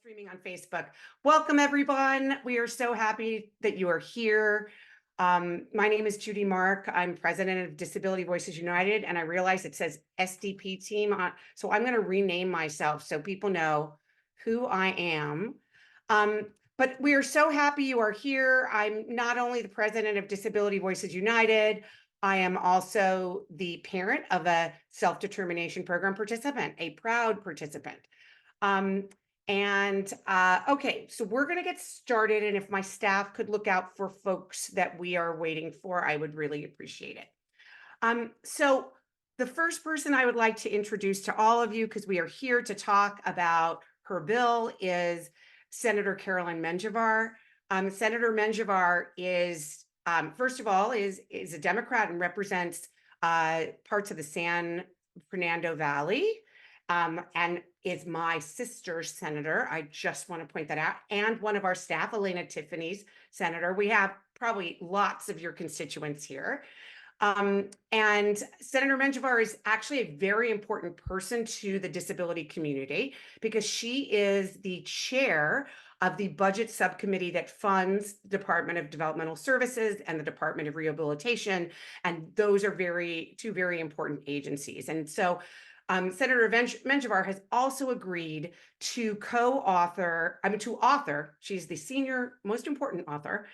streaming on Facebook. Welcome, everyone. We are so happy that you are here. My name is Judy Mark. I'm president of Disability Voices United, and I realize it says SDP team on, so I'm going to rename myself so people know who I am. But we are so happy you are here. I'm not only the president of Disability Voices United, I am also the parent of a self-determination program participant, a proud participant. Okay, so we're going to get started. And if my staff could look out for folks that we are waiting for, I would really appreciate it. So the first person I would like to introduce to all of you, because we are here to talk about her bill, is Senator Carolyn Menjivar. Senator Menjivar is, first of all, is a Democrat and represents parts of the San Fernando Valley. And is my sister's senator. I just want to point that out. And one of our staff, Elena Tiffany's senator. We have probably lots of your constituents here. And Senator Menjivar is actually a very important person to the disability community because she is the chair of the budget subcommittee that funds the Department of Developmental Services and the Department of Rehabilitation. And those are two very important agencies. And so Senator Menjivar has also agreed to author, she's the senior, most important author,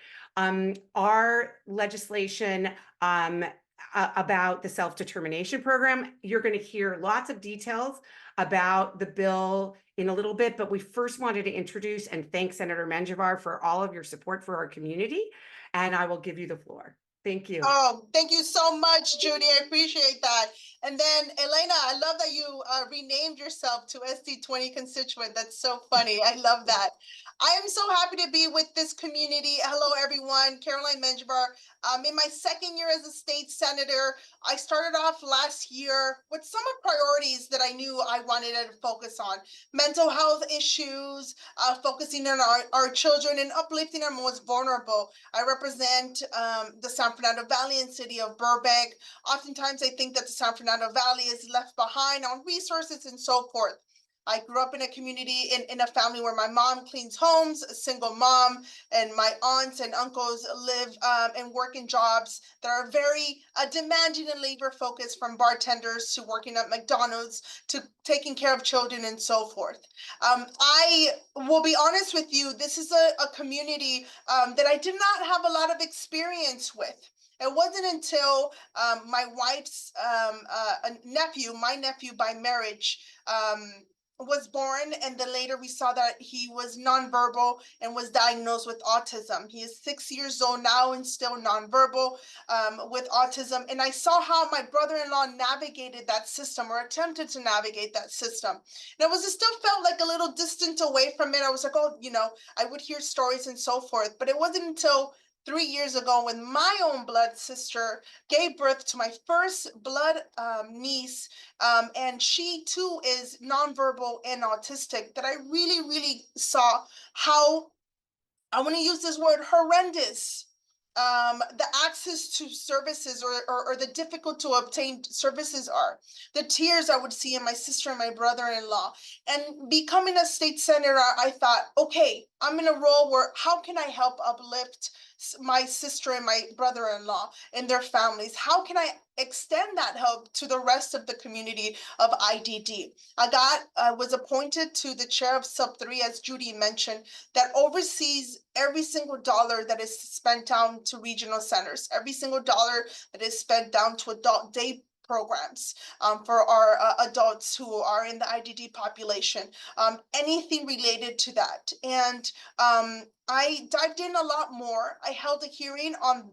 our legislation about the self-determination program. You're going to hear lots of details about the bill in a little bit, but we first wanted to introduce and thank Senator Menjivar for all of your support for our community, and I will give you the floor. Thank you. Oh, thank you so much, Judy. I appreciate that. And then, Elena, I love that you renamed yourself to SD20 constituent. That's so funny. I love that. I am so happy to be with this community. Hello, everyone. Caroline Menjivar. In my second year as a state senator, I started off last year with some of priorities that I knew I wanted to focus on. Mental health issues, focusing on our children and uplifting our most vulnerable. I represent the San Fernando Valley and city of Burbank. Oftentimes, I think that the San Fernando Valley is left behind on resources and so forth. I grew up in a community, in a family where my mom cleans homes, a single mom, and my aunts and uncles live and work in jobs that are very demanding and labor focused, from bartenders to working at McDonald's to taking care of children and so forth. I will be honest with you, this is a community that I did not have a lot of experience with. It wasn't until my wife's nephew, my nephew by marriage, was born, and then later we saw that he was nonverbal and was diagnosed with autism. He is 6 years old now and still nonverbal with autism. And I saw how my brother-in-law navigated that system, or attempted to navigate that system. And it still felt like a little distant away from it. I was like, oh, I would hear stories and so forth. But it wasn't until 3 years ago, when my own blood sister gave birth to my first blood niece, and she too is nonverbal and autistic, that I really, really saw how, I want to use this word, horrendous the access to services or the difficult to obtain services are. The tears I would see in my sister and my brother-in-law. And becoming a state senator, I thought, okay, I'm in a role where how can I help uplift my sister and my brother-in-law and their families? How can I extend that help to the rest of the community of IDD? I was appointed to the chair of Sub 3, as Judy mentioned, that oversees every single dollar that is spent down to regional centers, every single dollar that is spent down to adult day programs for our adults who are in the IDD population, anything related to that. And I dived in a lot more. I held a hearing on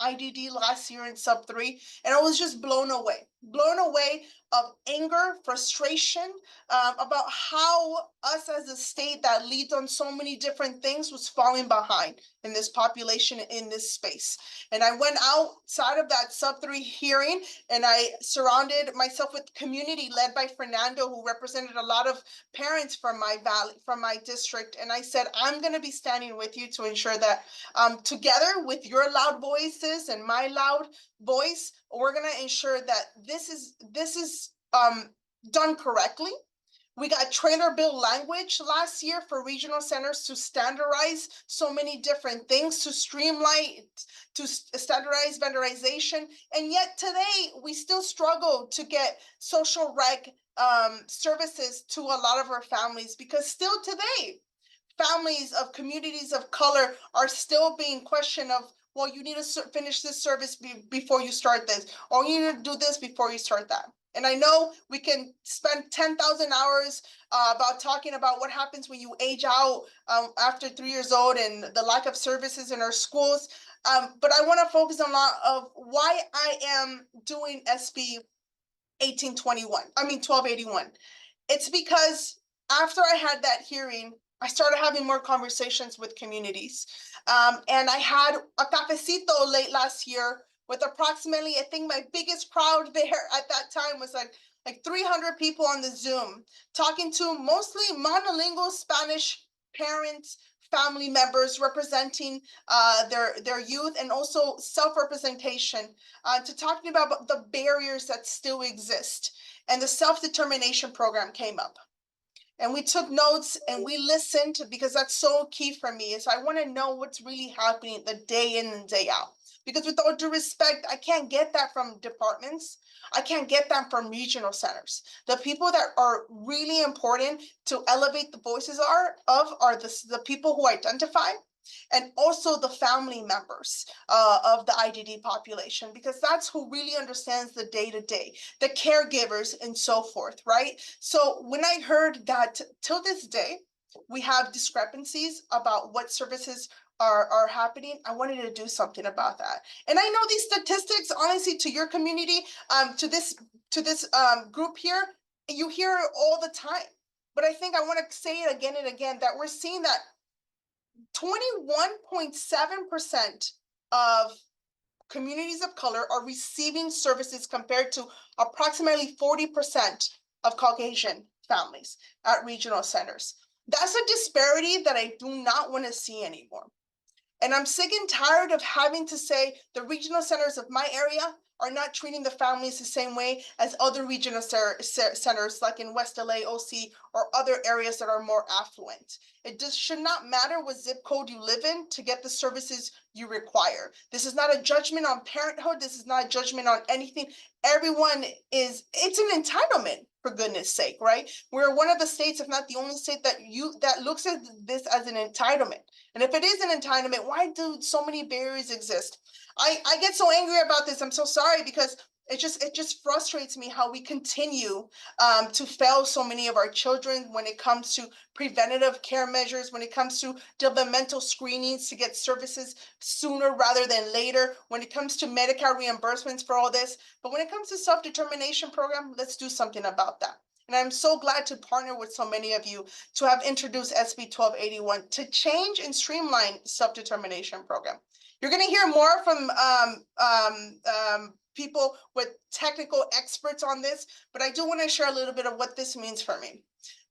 IDD last year in Sub 3, and I was just blown away of anger, frustration about how us as a state that leads on so many different things was falling behind in this population, in this space. And I went outside of that Sub 3 hearing, and I surrounded myself with community led by Fernando, who represented a lot of parents from my valley, from my district. And I said, I'm going to be standing with you to ensure that together with your loud voices and my loud voice, we're going to ensure that this is done correctly. We got trailer bill language last year for regional centers to standardize so many different things, to streamline, to standardize vendorization. And yet today we still struggle to get social rec services to a lot of our families, because still today families of communities of color are still being questioned of, well, you need to finish this service before you start this, or you need to do this before you start that. And I know we can spend 10,000 hours about talking about what happens when you age out after 3 years old and the lack of services in our schools. But I want to focus on a lot of why I am doing SB 1281. It's because after I had that hearing, I started having more conversations with communities. And I had a cafecito late last year with approximately, I think my biggest crowd there at that time was like 300 people on the Zoom, talking to mostly monolingual Spanish parents, family members representing their youth, and also self-representation, to talking about the barriers that still exist. And the self-determination program came up. And we took notes and we listened, because that's so key for me, is I want to know what's really happening the day in and day out. Because with all due respect, I can't get that from departments. I can't get that from regional centers. The people that are really important to elevate the voices are the people who identify, and also the family members of the IDD population, because that's who really understands the day-to-day, the caregivers and so forth, right? So when I heard that till this day, we have discrepancies about what services are happening, I wanted to do something about that. And I know these statistics, honestly, to your community, to this group here, you hear it all the time. But I think I want to say it again and again, that we're seeing that 21.7% of communities of color are receiving services, compared to approximately 40% of Caucasian families at regional centers. That's a disparity that I do not want to see anymore. And I'm sick and tired of having to say the regional centers of my area are not treating the families the same way as other regional centers, like in West LA, OC, or other areas that are more affluent. It just should not matter what zip code you live in to get the services you require. This is not a judgment on parenthood. This is not a judgment on anything. Everyone it's an entitlement, for goodness sake, right? We're one of the states, if not the only state, that looks at this as an entitlement. And if it is an entitlement, why do so many barriers exist? I get so angry about this. I'm so sorry, because it just frustrates me how we continue to fail so many of our children when it comes to preventative care measures, when it comes to developmental screenings to get services sooner rather than later, when it comes to Medicare reimbursements for all this. But when it comes to self-determination program, let's do something about that. And I'm so glad to partner with so many of you to have introduced SB 1281 to change and streamline self-determination program. You're going to hear more from people with technical experts on this, but I do want to share a little bit of what this means for me.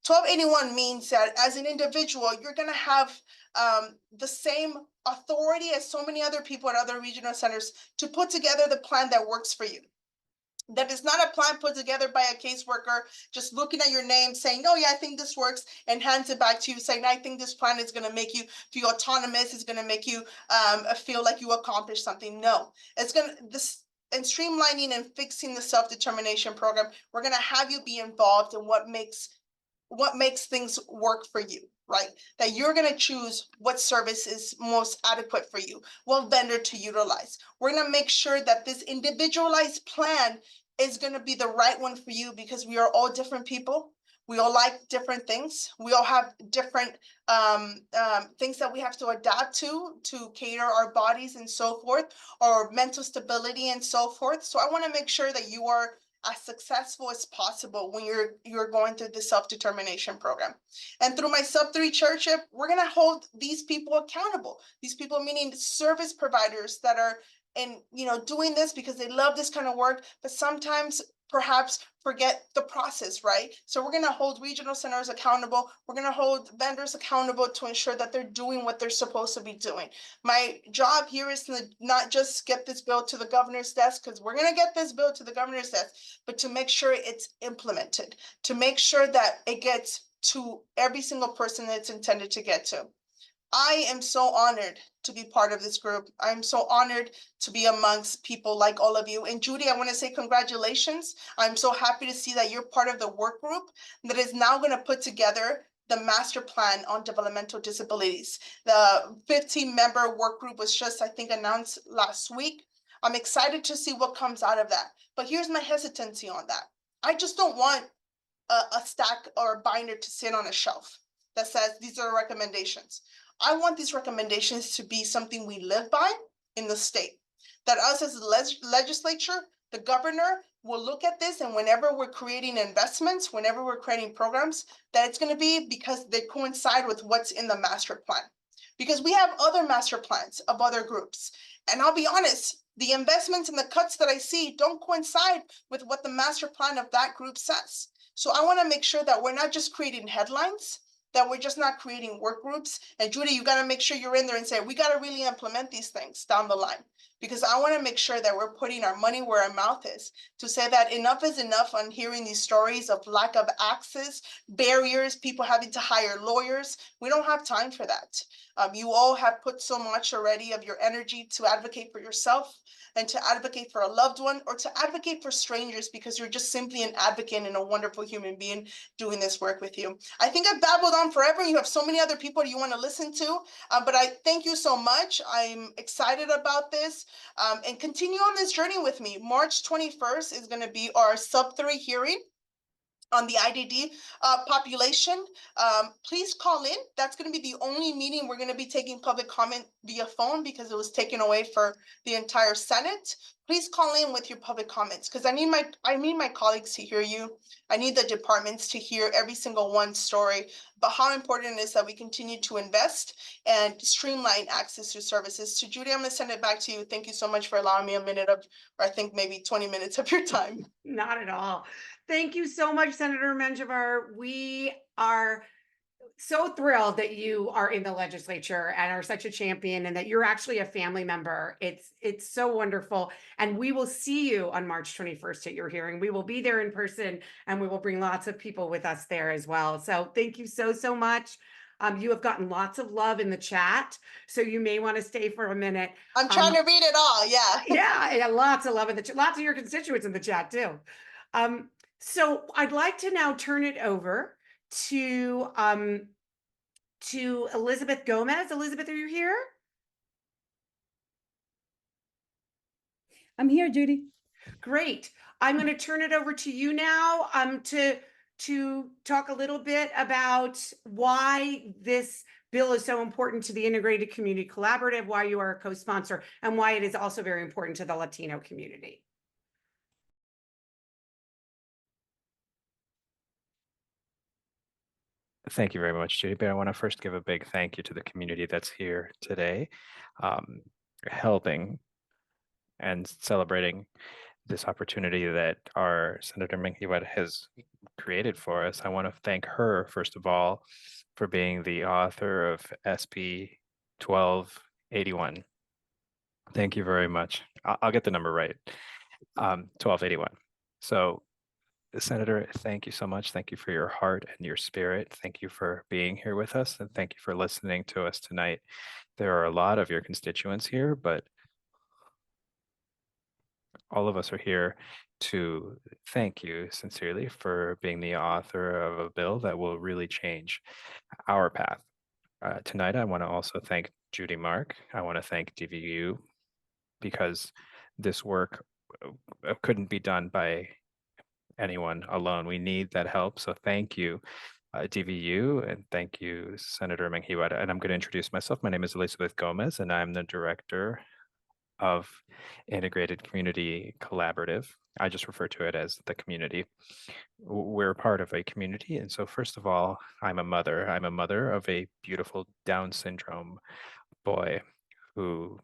1281 means that as an individual, you're going to have the same authority as so many other people at other regional centers to put together the plan that works for you. That is not a plan put together by a caseworker, just looking at your name saying, oh yeah, I think this works, and hands it back to you saying, I think this plan is going to make you feel autonomous, it's going to make you feel like you accomplished something. No, it's going to, this, and streamlining and fixing the self-determination program, we're going to have you be involved in what makes things work for you, right? That you're going to choose what service is most adequate for you, what vendor to utilize. We're going to make sure that this individualized plan is going to be the right one for you, because we are all different people. We all like different things. We all have different things that we have to adapt to cater our bodies and so forth, or mental stability and so forth. So I want to make sure that you are as successful as possible when you're going through the self-determination program. And through my sub-3 chairship, we're going to hold these people accountable. These people meaning service providers that are doing this because they love this kind of work, but sometimes perhaps forget the process, right? So we're going to hold regional centers accountable. We're going to hold vendors accountable to ensure that they're doing what they're supposed to be doing. My job here is to not just get this bill to the governor's desk, because we're going to get this bill to the governor's desk, but to make sure it's implemented, to make sure that it gets to every single person that it's intended to get to. I am so honored to be part of this group. I'm so honored to be amongst people like all of you. And Judy, I want to say congratulations. I'm so happy to see that you're part of the work group that is now going to put together the master plan on developmental disabilities. The 15-member work group was just, I think, announced last week. I'm excited to see what comes out of that. But here's my hesitancy on that. I just don't want a stack or a binder to sit on a shelf that says these are recommendations. I want these recommendations to be something we live by in the state. That us as a legislature, the governor will look at this, and whenever we're creating investments, whenever we're creating programs, that it's going to be because they coincide with what's in the master plan. Because we have other master plans of other groups. And I'll be honest, the investments and the cuts that I see don't coincide with what the master plan of that group says. So I want to make sure that we're not just creating headlines, that we're just not creating work groups. And Judy, you got to make sure you're in there and say, we got to really implement these things down the line. Because I want to make sure that we're putting our money where our mouth is, to say that enough is enough on hearing these stories of lack of access, barriers, people having to hire lawyers. We don't have time for that. You all have put so much already of your energy to advocate for yourself and to advocate for a loved one, or to advocate for strangers, because you're just simply an advocate and a wonderful human being doing this work with you. I think I've babbled on forever. You have so many other people you want to listen to, but I thank you so much. I'm excited about this, and continue on this journey with me. March 21st is going to be our sub-3 hearing on the IDD population. Please call in. That's going to be the only meeting we're going to be taking public comment via phone, because it was taken away for the entire Senate. Please call in with your public comments, because I need my colleagues to hear you. I need the departments to hear every single one story about how important it is that we continue to invest and streamline access to services. So Judy, I'm going to send it back to you. Thank you so much for allowing me a minute of, or I think maybe 20 minutes of your time. Not at all. Thank you so much, Senator Menjivar. We are so thrilled that you are in the legislature and are such a champion, and that you're actually a family member. It's so wonderful. And we will see you on March 21st at your hearing. We will be there in person, and we will bring lots of people with us there as well. So thank you so much. You have gotten lots of love in the chat, so you may want to stay for a minute. I'm trying to read it all. Yeah, lots of love in the chat, lots of your constituents in the chat too. So I'd like to now turn it over to Elizabeth Gomez. Elizabeth, are you here? I'm here, Judy. Great. I'm going to turn it over to you now to talk a little bit about why this bill is so important to the Integrated Community Collaborative, why you are a co-sponsor, and why it is also very important to the Latino community. Thank you very much, Judy. But I want to first give a big thank you to the community that's here today, helping and celebrating this opportunity that our Senator Menjivar has created for us. I want to thank her, first of all, for being the author of SB 1281. Thank you very much. I'll get the number right, 1281. So, Senator, thank you so much. Thank you for your heart and your spirit. Thank you for being here with us, and thank you for listening to us tonight. There are a lot of your constituents here, but all of us are here to thank you sincerely for being the author of a bill that will really change our path. Tonight, I want to also thank Judy Mark. I want to thank DVU, because this work couldn't be done by anyone alone. We need that help. So thank you, DVU, and thank you, Senator Menjivar. And I'm going to introduce myself. My name is Elizabeth Gomez, and I'm the director of Integrated Community Collaborative. I just refer to it as the community. We're part of a community. And so first of all, I'm a mother. I'm a mother of a beautiful Down syndrome boy who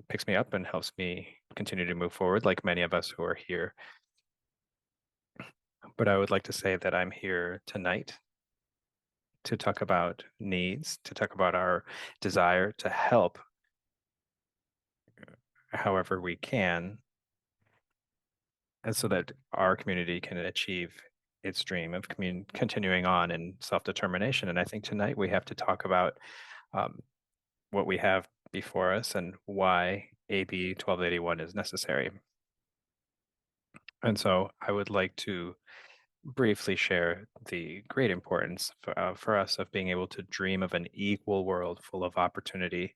picks me up and helps me continue to move forward, like many of us who are here. But I would like to say that I'm here tonight to talk about needs, to talk about our desire to help however we can, and so that our community can achieve its dream of continuing on in self-determination. And I think tonight we have to talk about um, what we have before us and why AB 1281 is necessary. And so I would like to briefly share the great importance for us of being able to dream of an equal world full of opportunity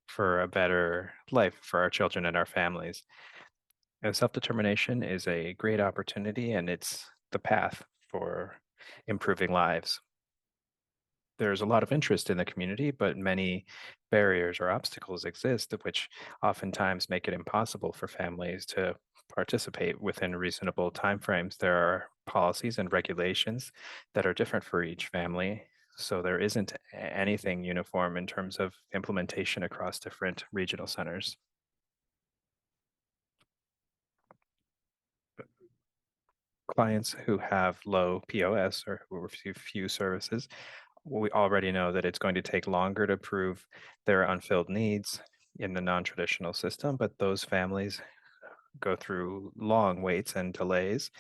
for a better life for our children and our families. And self-determination is a great opportunity, and it's the path for improving lives. There's a lot of interest in the community, but many barriers or obstacles exist, which oftentimes make it impossible for families to participate within reasonable timeframes. There are policies and regulations that are different for each family, so there isn't anything uniform in terms of implementation across different regional centers. Clients who have low POS or who receive few services, we already know that it's going to take longer to prove their unfilled needs in the non-traditional system, but those families go through long waits and delays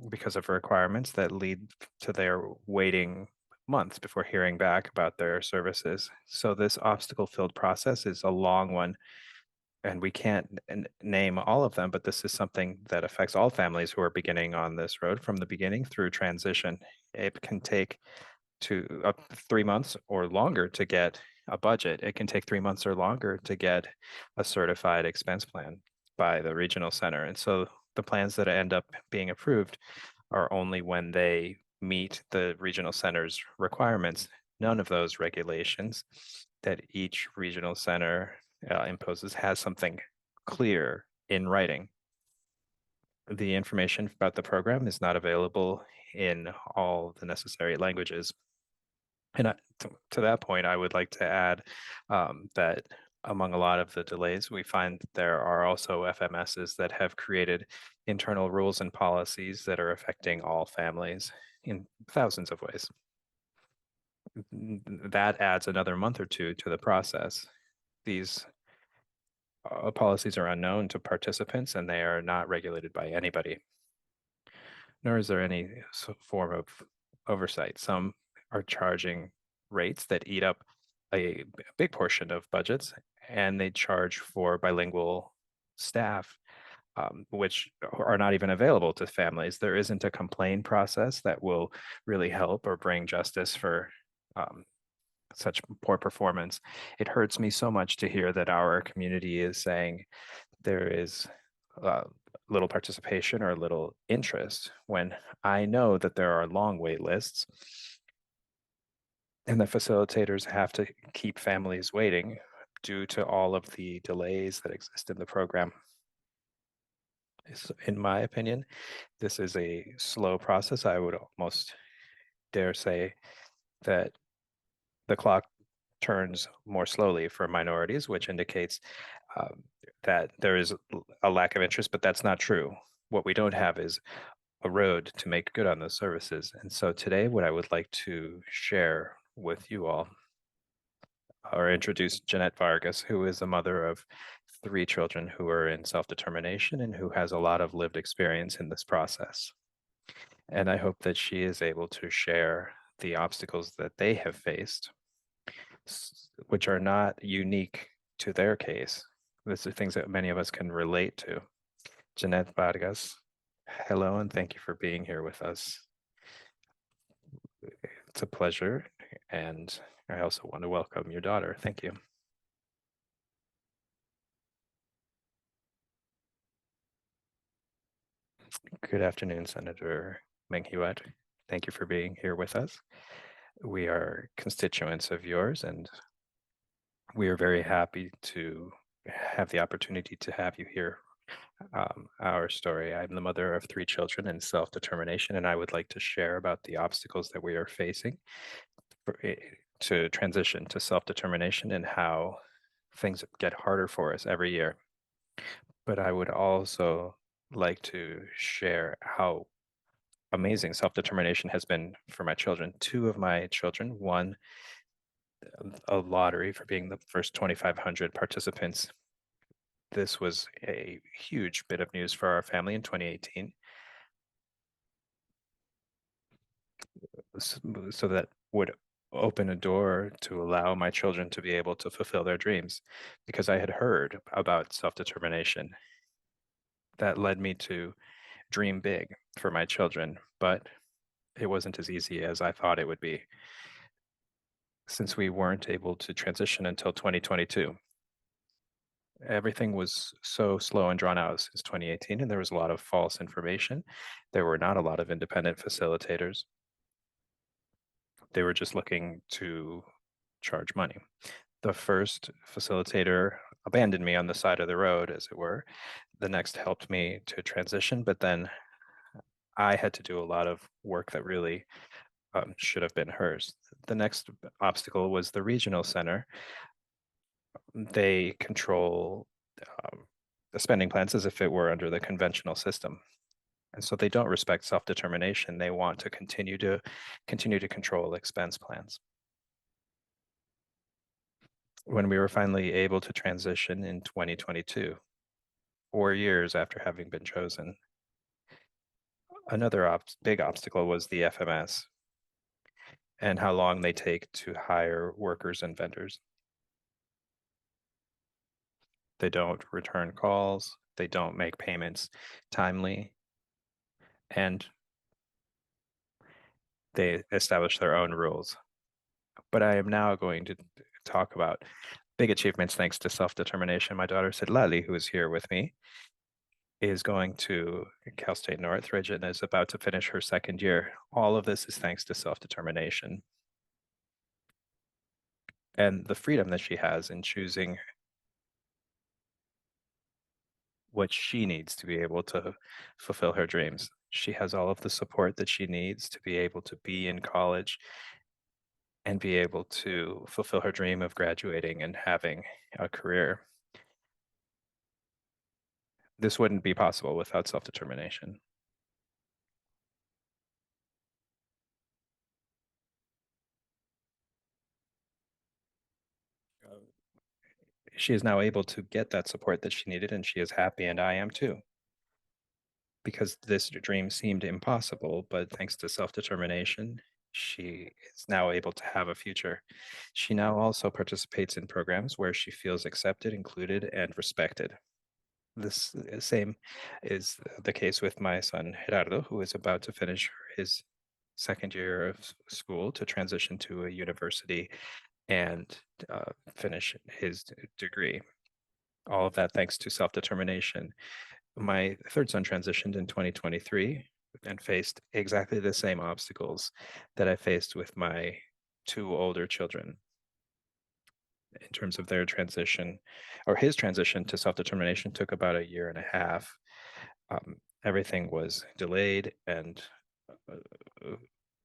because of requirements that lead to their waiting months before hearing back about their services. So this obstacle-filled process is a long one, and we can't name all of them, but this is something that affects all families who are beginning on this road from the beginning through transition. It can take to up 3 months or longer to get a budget. It can take 3 months or longer to get a certified expense plan by the regional center. And so the plans that end up being approved are only when they meet the regional center's requirements. None of those regulations that each regional center imposes has something clear in writing. The information about the program is not available in all the necessary languages. And to that point, I would like to add that among a lot of the delays, we find there are also FMSs that have created internal rules and policies that are affecting all families in thousands of ways. That adds another month or two to the process. These policies are unknown to participants, and they are not regulated by anybody, nor is there any form of oversight. Some are charging rates that eat up a big portion of budgets, and they charge for bilingual staff, which are not even available to families. There isn't a complaint process that will really help or bring justice for such poor performance. It hurts me so much to hear that our community is saying there is little participation or little interest when I know that there are long wait lists and the facilitators have to keep families waiting due to all of the delays that exist in the program. In my opinion, this is a slow process. I would almost dare say that the clock turns more slowly for minorities, which indicates that there is a lack of interest, but that's not true. What we don't have is a road to make good on those services. And so today, what I would like to share with you all or introduce Jeanette Vargas, who is a mother of 3 children who are in self-determination and who has a lot of lived experience in this process. And I hope that she is able to share the obstacles that they have faced, which are not unique to their case. These are things that many of us can relate to. Jeanette Vargas, hello, and thank you for being here with us. It's a pleasure, and I also want to welcome your daughter. Thank you. Good afternoon, Senator Menjivar. Thank you for being here with us. We are constituents of yours, and we are very happy to have the opportunity to have you hear our story. I'm the mother of 3 children in self-determination, and I would like to share about the obstacles that we are facing to transition to self-determination and how things get harder for us every year. But I would also like to share how amazing self-determination has been for my children. Two of my children won a lottery for being the first 2,500 participants. This was a huge bit of news for our family in 2018. So that would open a door to allow my children to be able to fulfill their dreams, because I had heard about self-determination. That led me to dream big for my children, but it wasn't as easy as I thought it would be, since we weren't able to transition until 2022. Everything was so slow and drawn out since 2018, and there was a lot of false information. There were not a lot of independent facilitators. They were just looking to charge money. The first facilitator abandoned me on the side of the road, as it were. The next helped me to transition, but then I had to do a lot of work that really should have been hers. The next obstacle was the regional center. They control the spending plans as if it were under the conventional system. And so they don't respect self-determination. They want to continue to control expense plans. When we were finally able to transition in 2022, 4 years after having been chosen, another big obstacle was the FMS and how long they take to hire workers and vendors. They don't return calls, they don't make payments timely, and they establish their own rules. But I am now going to talk about big achievements thanks to self-determination. My daughter Sidlali, who is here with me, is going to Cal State Northridge and is about to finish her second year. All of this is thanks to self-determination and the freedom that she has in choosing what she needs to be able to fulfill her dreams. She has all of the support that she needs to be able to be in college and be able to fulfill her dream of graduating and having a career. This wouldn't be possible without self-determination. She is now able to get that support that she needed, and she is happy, and I am too. Because this dream seemed impossible, but thanks to self-determination, she is now able to have a future. She now also participates in programs where she feels accepted, included, and respected. This same is the case with my son Gerardo, who is about to finish his second year of school to transition to a university and finish his degree. All of that thanks to self-determination. My third son transitioned in 2023 and faced exactly the same obstacles that I faced with my two older children in terms of their transition, or his transition to self-determination took about a year and a half. Everything was delayed, and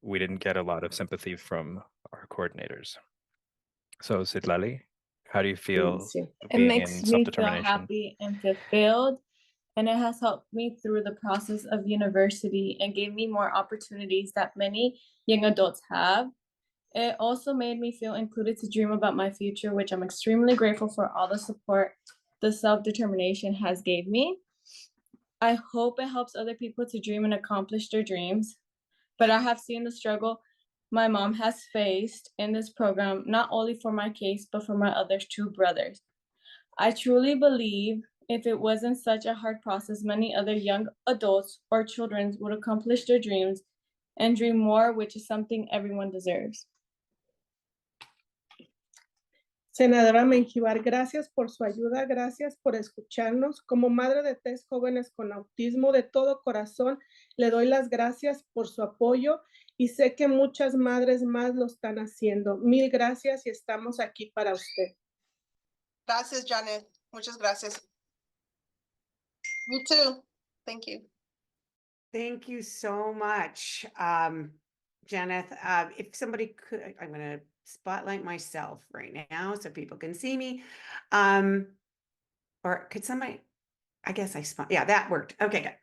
we didn't get a lot of sympathy from our coordinators. So Sidlali, how do you feel It being makes in me feel self-determination? happy and fulfilled, and it has helped me through the process of university and gave me more opportunities that many young adults have. It also made me feel included to dream about my future, which I'm extremely grateful for all the support the self-determination has gave me. I hope it helps other people to dream and accomplish their dreams, but I have seen the struggle my mom has faced in this program, not only for my case, but for my other two brothers. I truly believe if it wasn't such a hard process, many other young adults or children would accomplish their dreams and dream more, which is something everyone deserves. Senadora Menjivar, gracias por su ayuda, gracias por escucharnos. Como madre de 3 jóvenes con autismo, de todo corazón le doy las gracias por su apoyo y sé que muchas madres más lo están haciendo. Mil gracias y estamos aquí para usted. Gracias, Janet. Muchas gracias. Me too. Thank you. Thank you so much, Jeneth. If somebody could, I'm going to spotlight myself right now so people can see me. Or could somebody, I guess yeah, that worked. Okay, good.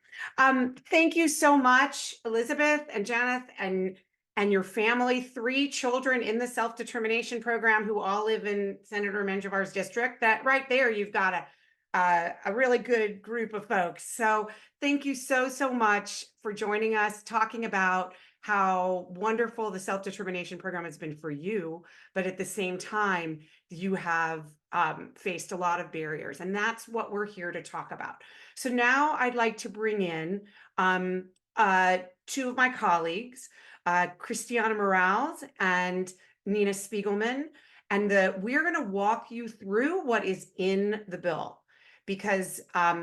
Thank you so much, Elizabeth and Janet and your family, 3 children in the self-determination program who all live in Senator Menjivar's district. That right there, you've got a really good group of folks. So thank you so, so much for joining us, talking about how wonderful the self-determination program has been for you, but at the same time, you have faced a lot of barriers, and that's what we're here to talk about. So now I'd like to bring in 2 of my colleagues, Christiana Morales and Nina Spiegelman, and we're going to walk you through what is in the bill, because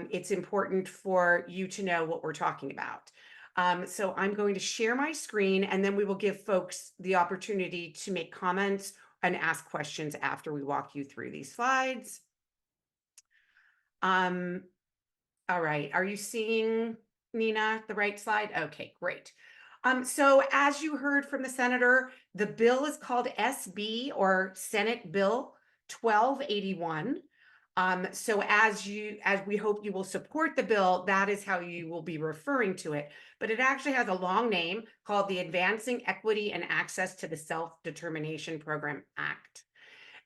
it's important for you to know what we're talking about. So I'm going to share my screen, and then we will give folks the opportunity to make comments and ask questions after we walk you through these slides. All right, are you seeing, Nina, the right slide? Okay, great. So as you heard from the senator, the bill is called SB, or Senate Bill 1281. So as we hope you will support the bill, that is how you will be referring to it. But it actually has a long name called the Advancing Equity and Access to the Self-Determination Program Act.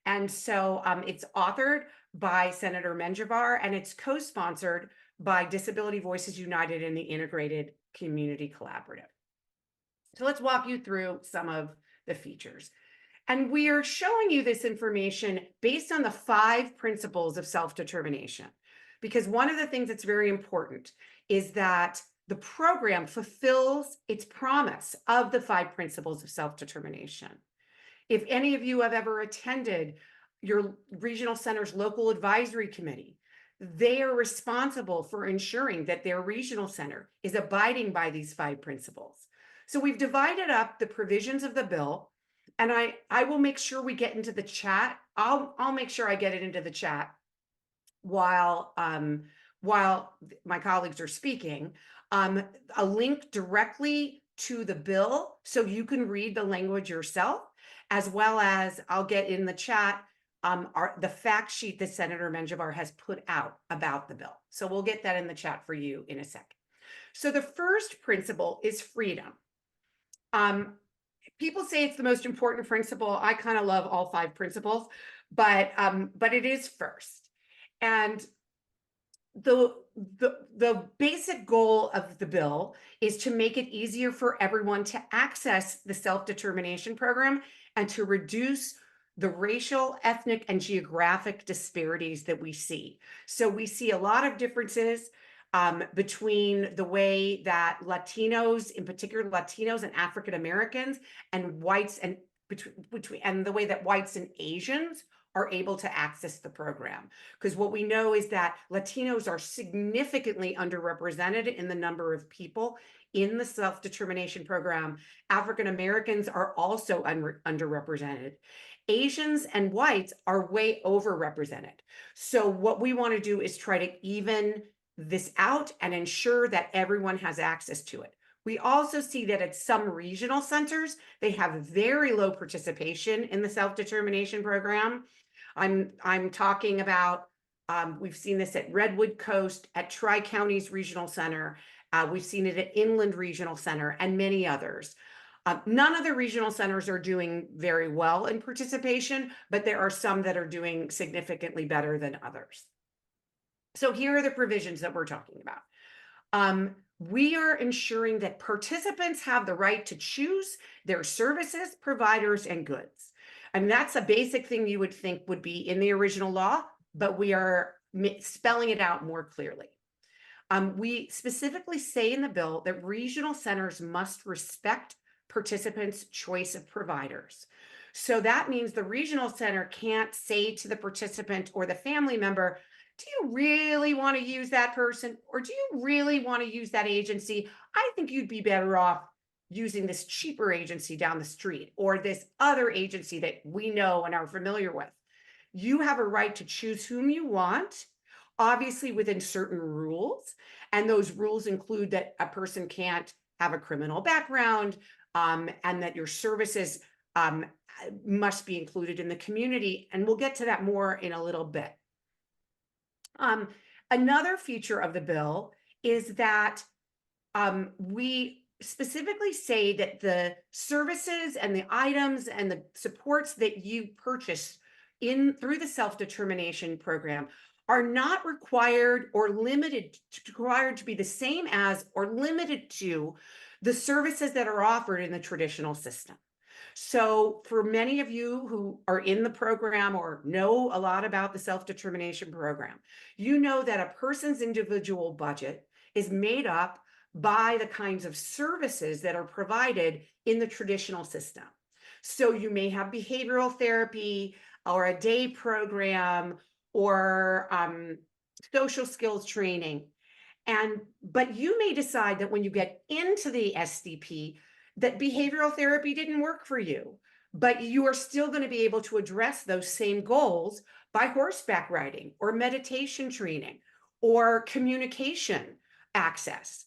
And so it's authored by Senator Menjivar, and it's co-sponsored by Disability Voices United and the Integrated Community Collaborative. So let's walk you through some of the features. And we are showing you this information based on the 5 principles of self-determination, because one of the things that's very important is that the program fulfills its promise of the 5 principles of self-determination. If any of you have ever attended your regional center's local advisory committee, they are responsible for ensuring that their regional center is abiding by these 5 principles. So we've divided up the provisions of the bill, and I will make sure we get into the chat. I'll make sure I get it into the chat while my colleagues are speaking. A link directly to the bill so you can read the language yourself, as well as I'll get in the chat the fact sheet that Senator Menjivar has put out about the bill. So we'll get that in the chat for you in a second. So the first principle is freedom. People say it's the most important principle. I kind of love all 5 principles, but it is first. And the basic goal of the bill is to make it easier for everyone to access the self-determination program and to reduce the racial, ethnic, and geographic disparities that we see. So we see a lot of differences between the way that Latinos, in particular Latinos and African Americans, and whites, and the way that whites and Asians are able to access the program. Because what we know is that Latinos are significantly underrepresented in the number of people in the self-determination program. African Americans are also underrepresented. Asians and whites are way overrepresented. So what we want to do is try to even this out and ensure that everyone has access to it. We also see that at some regional centers, they have very low participation in the self-determination program. I'm talking about, we've seen this at Redwood Coast, at Tri-Counties Regional Center. We've seen it at Inland Regional Center and many others. None of the regional centers are doing very well in participation, but there are some that are doing significantly better than others. So here are the provisions that we're talking about. We are ensuring that participants have the right to choose their services, providers, and goods. And that's a basic thing you would think would be in the original law, but we are spelling it out more clearly. We specifically say in the bill that regional centers must respect participants' choice of providers. So that means the regional center can't say to the participant or the family member, do you really want to use that person? Or do you really want to use that agency? I think you'd be better off using this cheaper agency down the street or this other agency that we know and are familiar with. You have a right to choose whom you want, obviously within certain rules. And those rules include that a person can't have a criminal background, and that your services must be included in the community. And we'll get to that more in a little bit. Another feature of the bill is that we specifically say that the services and the items and the supports that you purchase through the self-determination program are not required or required to be the same as or limited to the services that are offered in the traditional system. So for many of you who are in the program or know a lot about the self-determination program, you know that a person's individual budget is made up by the kinds of services that are provided in the traditional system. So you may have behavioral therapy or a day program or social skills training. But you may decide that when you get into the SDP, that behavioral therapy didn't work for you, but you are still going to be able to address those same goals by horseback riding or meditation training or communication access.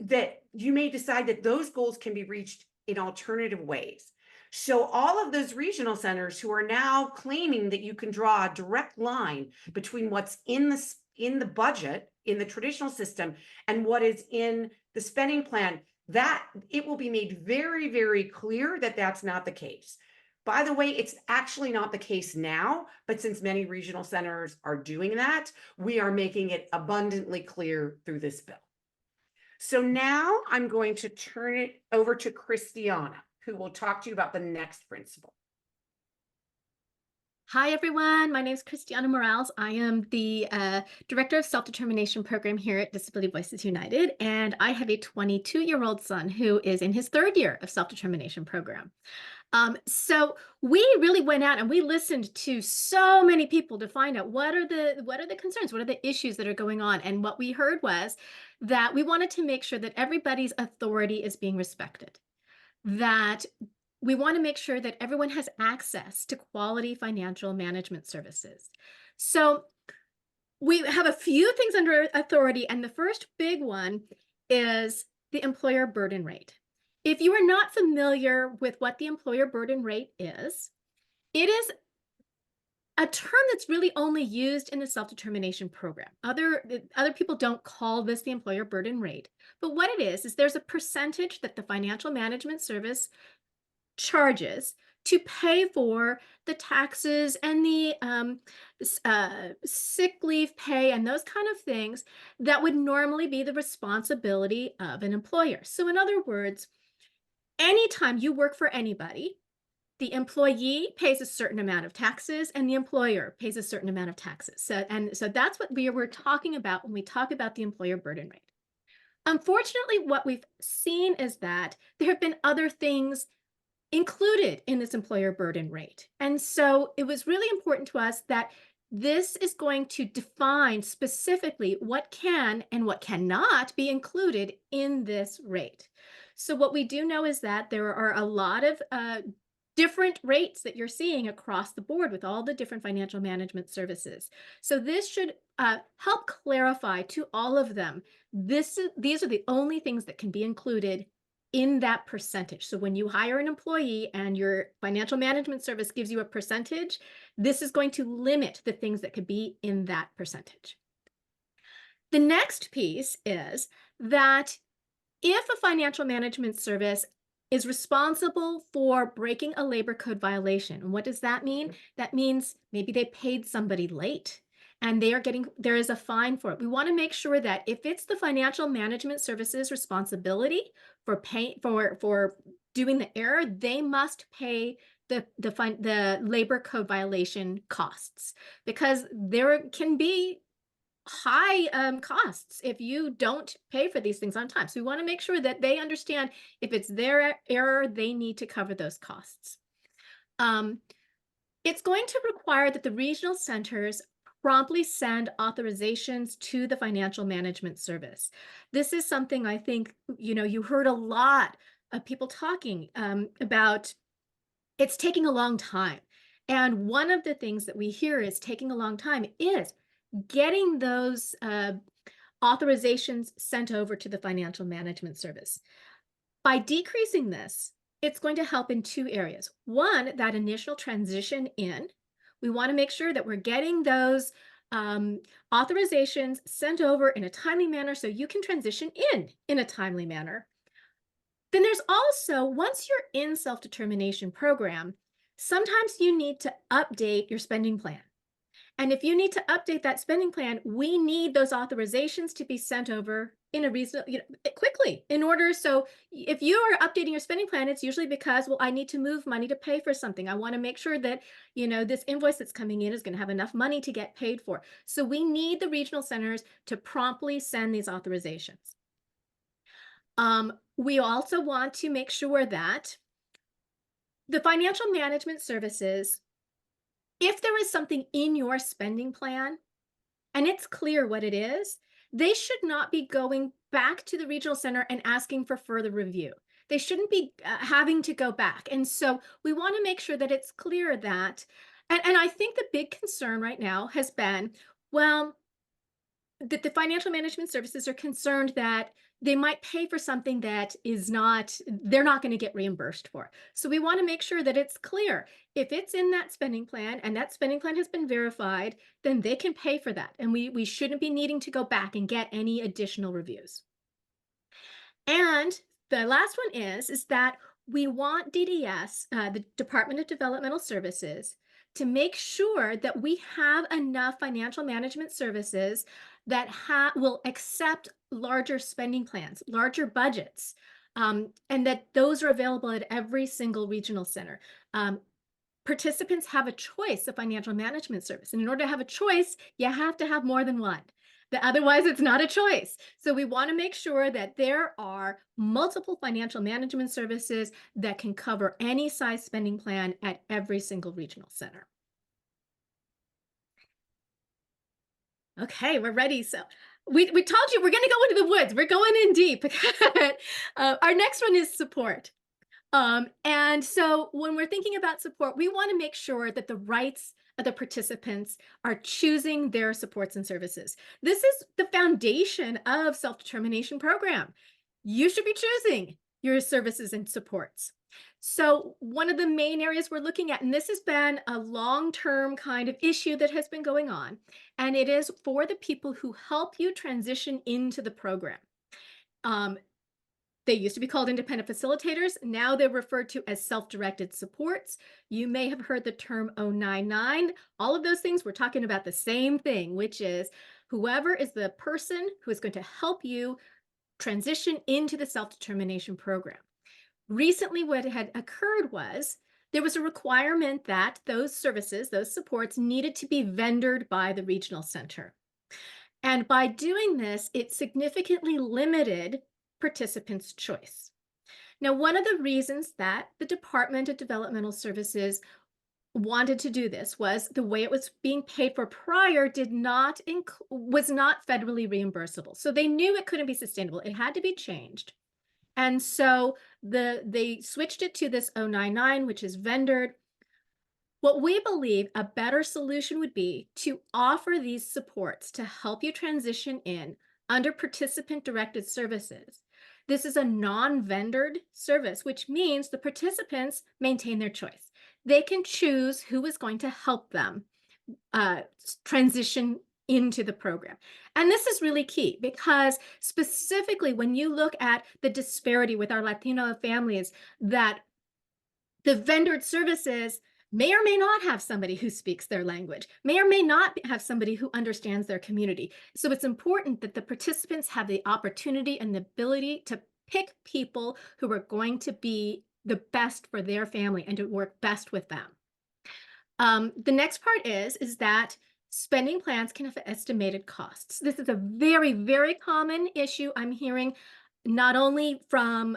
That you may decide that those goals can be reached in alternative ways. So all of those regional centers who are now claiming that you can draw a direct line between what's in the budget in the traditional system and what is in the spending plan, that it will be made very, very clear that that's not the case. By the way, it's actually not the case now, but since many regional centers are doing that, we are making it abundantly clear through this bill. So now I'm going to turn it over to Christiana, who will talk to you about the next principle. Hi, everyone. My name is Christiana Morales. I am the Director of Self-Determination Program here at Disability Voices United, and I have a 22-year-old son who is in his 3rd year of Self-Determination Program. So we really went out and we listened to so many people to find out what are the concerns, what are the issues that are going on. And what we heard was that we wanted to make sure that everybody's authority is being respected, that we want to make sure that everyone has access to quality financial management services. So we have a few things under authority, and the first big one is the employer burden rate. If you are not familiar with what the employer burden rate is, it is a term that's really only used in the self-determination program. Other people don't call this the employer burden rate, but what it is there's a percentage that the financial management service charges to pay for the taxes and the sick leave pay and those kind of things that would normally be the responsibility of an employer. So in other words, anytime you work for anybody, the employee pays a certain amount of taxes and the employer pays a certain amount of taxes. So that's what we're talking about when we talk about the employer burden rate. Unfortunately, what we've seen is that there have been other things included in this employer burden rate. And so it was really important to us that this is going to define specifically what can and what cannot be included in this rate. So what we do know is that there are a lot of different rates that you're seeing across the board with all the different financial management services. So this should help clarify to all of them, these are the only things that can be included in that percentage. So when you hire an employee and your financial management service gives you a percentage, this is going to limit the things that could be in that percentage. The next piece is that if a financial management service is responsible for breaking a labor code violation, what does that mean? That means maybe they paid somebody late and there is a fine for it. We want to make sure that if it's the financial management services responsibility for doing the error, they must pay the labor code violation costs, because there can be high costs if you don't pay for these things on time. So we want to make sure that they understand if it's their error, they need to cover those costs. It's going to require that the regional centers promptly send authorizations to the financial management service. This is something I think, you heard a lot of people talking about. It's taking a long time. And one of the things that we hear is taking a long time is getting those authorizations sent over to the financial management service. By decreasing this, it's going to help in 2 areas. One, that initial transition in. We want to make sure that we're getting those authorizations sent over in a timely manner so you can transition in a timely manner. Then there's also, once you're in self-determination program, sometimes you need to update your spending plan. And if you need to update that spending plan, we need those authorizations to be sent over in a reasonable, quickly in order. So if you are updating your spending plan, it's usually because, well, I need to move money to pay for something. I want to make sure that, this invoice that's coming in is going to have enough money to get paid for. So we need the regional centers to promptly send these authorizations. We also want to make sure that the financial management services, if there is something in your spending plan and it's clear what it is, they should not be going back to the regional center and asking for further review. They shouldn't be having to go back. And so we want to make sure that it's clear that, and I think the big concern right now has been, well, that the financial management services are concerned that they might pay for something that is not, they're not going to get reimbursed for. So we want to make sure that it's clear. If it's in that spending plan and that spending plan has been verified, then they can pay for that. And we shouldn't be needing to go back and get any additional reviews. And the last one is that we want DDS, the Department of Developmental Services, to make sure that we have enough financial management services that will accept larger spending plans, larger budgets, and that those are available at every single regional center. Participants have a choice of financial management service. And in order to have a choice, you have to have more than one. Otherwise, it's not a choice. So we want to make sure that there are multiple financial management services that can cover any size spending plan at every single regional center. Okay, we're ready. So we told you we're going to go into the woods. We're going in deep. Our next one is support. And so when we're thinking about support, we want to make sure that the rights of the participants are choosing their supports and services. This is the foundation of self-determination program. You should be choosing your services and supports. So one of the main areas we're looking at, and this has been a long-term kind of issue that has been going on, and it is for the people who help you transition into the program. They used to be called independent facilitators. Now they're referred to as self-directed supports. You may have heard the term 099. All of those things, we're talking about the same thing, which is whoever is the person who is going to help you transition into the self-determination program. Recently, what had occurred was there was a requirement that those services, those supports, needed to be vendored by the regional center. And by doing this, it significantly limited participants' choice. Now, one of the reasons that the Department of Developmental Services wanted to do this was the way it was being paid for prior was not federally reimbursable. So they knew it couldn't be sustainable. It had to be changed. And so they switched it to this 099, which is vendored. What we believe a better solution would be to offer these supports to help you transition in under participant-directed services. This is a non-vendored service, which means the participants maintain their choice. They can choose who is going to help them transition into the program. And this is really key because specifically when you look at the disparity with our Latino families, that the vendored services may or may not have somebody who speaks their language, may or may not have somebody who understands their community. So it's important that the participants have the opportunity and the ability to pick people who are going to be the best for their family and to work best with them. The next part is that spending plans can have estimated costs. This is a very, very common issue I'm hearing, not only from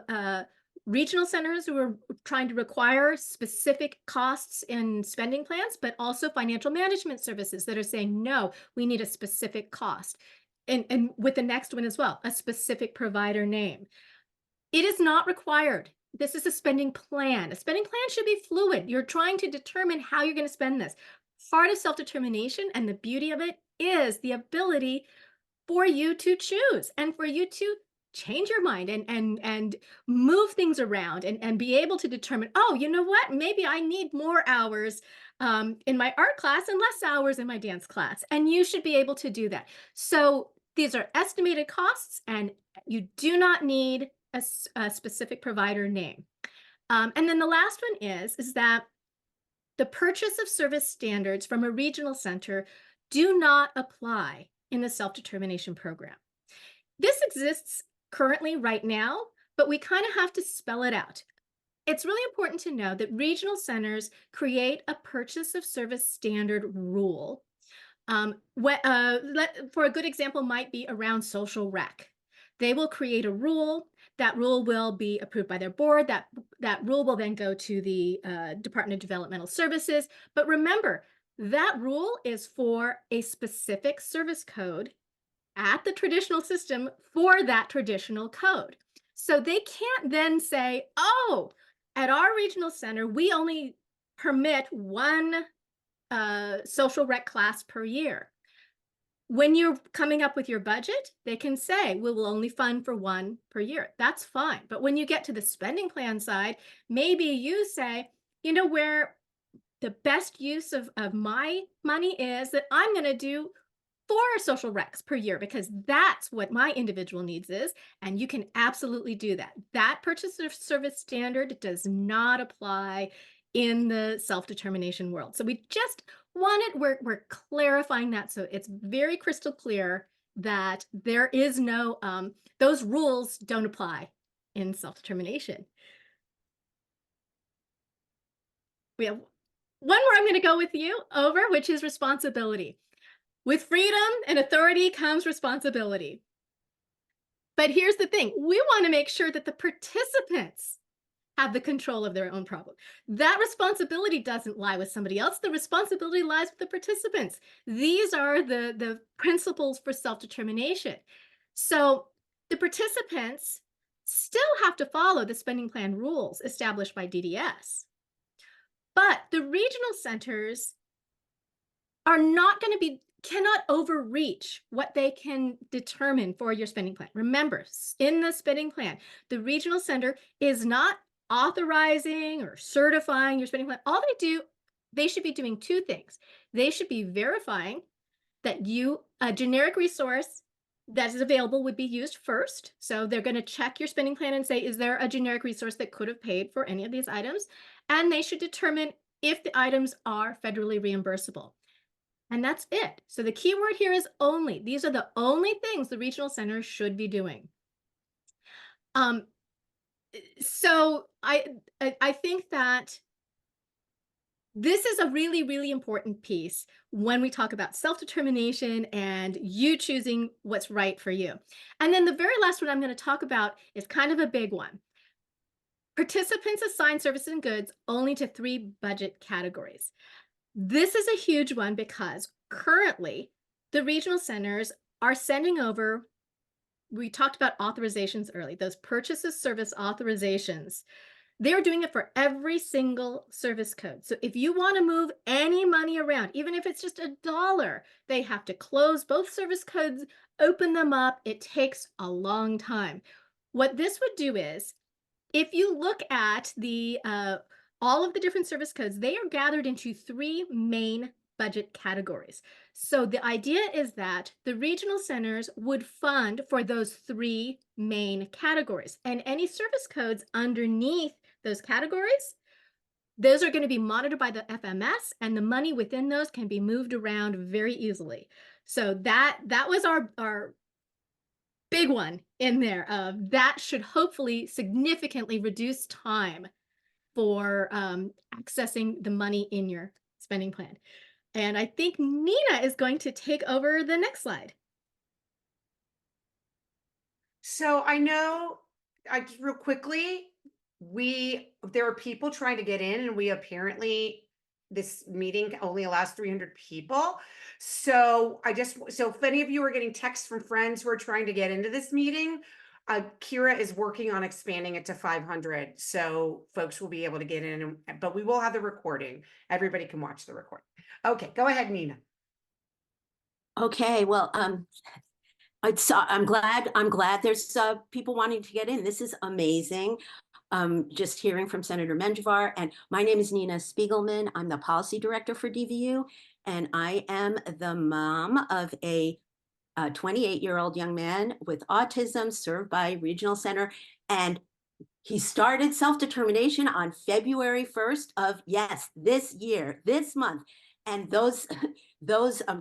regional centers who are trying to require specific costs in spending plans, but also financial management services that are saying, no, we need a specific cost. And with the next one as well, a specific provider name. It is not required. This is a spending plan. A spending plan should be fluid. You're trying to determine how you're going to spend this. Part of self-determination and the beauty of it is the ability for you to choose and for you to change your mind and move things around and be able to determine, oh, you know what, maybe I need more hours in my art class and less hours in my dance class, and you should be able to do that. So these are estimated costs, and you do not need a specific provider name. And then the last one is that the purchase of service standards from a regional center do not apply in the self-determination program. This exists currently right now, but we kind of have to spell it out. It's really important to know that regional centers create a purchase of service standard rule. For a good example might be around social rec. They will create a rule. That rule will be approved by their board. That rule will then go to the Department of Developmental Services. But remember, that rule is for a specific service code at the traditional system for that traditional code. So they can't then say, oh, at our regional center, we only permit one social rec class per year. When you're coming up with your budget, they can say, we will only fund for one per year. That's fine. But when you get to the spending plan side, maybe you say, you know, where the best use of my money is that I'm going to do 4 social recs per year because that's what my individual needs is. And you can absolutely do that. That purchase of service standard does not apply in the self-determination world. So we just we're clarifying that so it's very crystal clear that there is no, those rules don't apply in self-determination. We have one more I'm going to go with you over, which is responsibility. With freedom and authority comes responsibility. But here's the thing. We want to make sure that the participants have the control of their own problem. That responsibility doesn't lie with somebody else. The responsibility lies with the participants. These are the principles for self-determination. So the participants still have to follow the spending plan rules established by DDS. But the regional centers are not going to be, cannot overreach what they can determine for your spending plan. Remember, in the spending plan, the regional center is not authorizing or certifying your spending plan. All they do, they should be doing 2 things. They should be verifying that a generic resource that is available would be used first. So they're going to check your spending plan and say, is there a generic resource that could have paid for any of these items? And they should determine if the items are federally reimbursable. And that's it. So the key word here is only. These are the only things the regional centers should be doing. So I think that this is a really, really important piece when we talk about self-determination and you choosing what's right for you. And then the very last one I'm going to talk about is kind of a big one. Participants assign services and goods only to 3 budget categories. This is a huge one because currently the regional centers are sending over, we talked about authorizations early, those purchases service authorizations. They're doing it for every single service code. So if you want to move any money around, even if it's just $1, they have to close both service codes, open them up. It takes a long time. What this would do is, if you look at the all of the different service codes, they are gathered into 3 main budget categories. So the idea is that the regional centers would fund for those 3 main categories, and any service codes underneath those categories, those are going to be monitored by the FMS, and the money within those can be moved around very easily. So that was our big one in there. That should hopefully significantly reduce time for accessing the money in your spending plan. And I think Nina is going to take over the next slide. So I know, real quickly, there are people trying to get in, and we apparently, this meeting only allows 300 people. So if any of you are getting texts from friends who are trying to get into this meeting, Kira is working on expanding it to 500. So folks will be able to get in, but we will have the recording. Everybody can watch the recording. Okay, go ahead, Nina. Okay, well, I'm glad there's people wanting to get in. This is amazing. Just hearing from Senator Menjivar. And my name is Nina Spiegelman. I'm the policy director for DVU, and I am the mom of a 28-year-old young man with autism served by Regional Center. And he started self-determination on February 1st of, yes, this year, this month. And those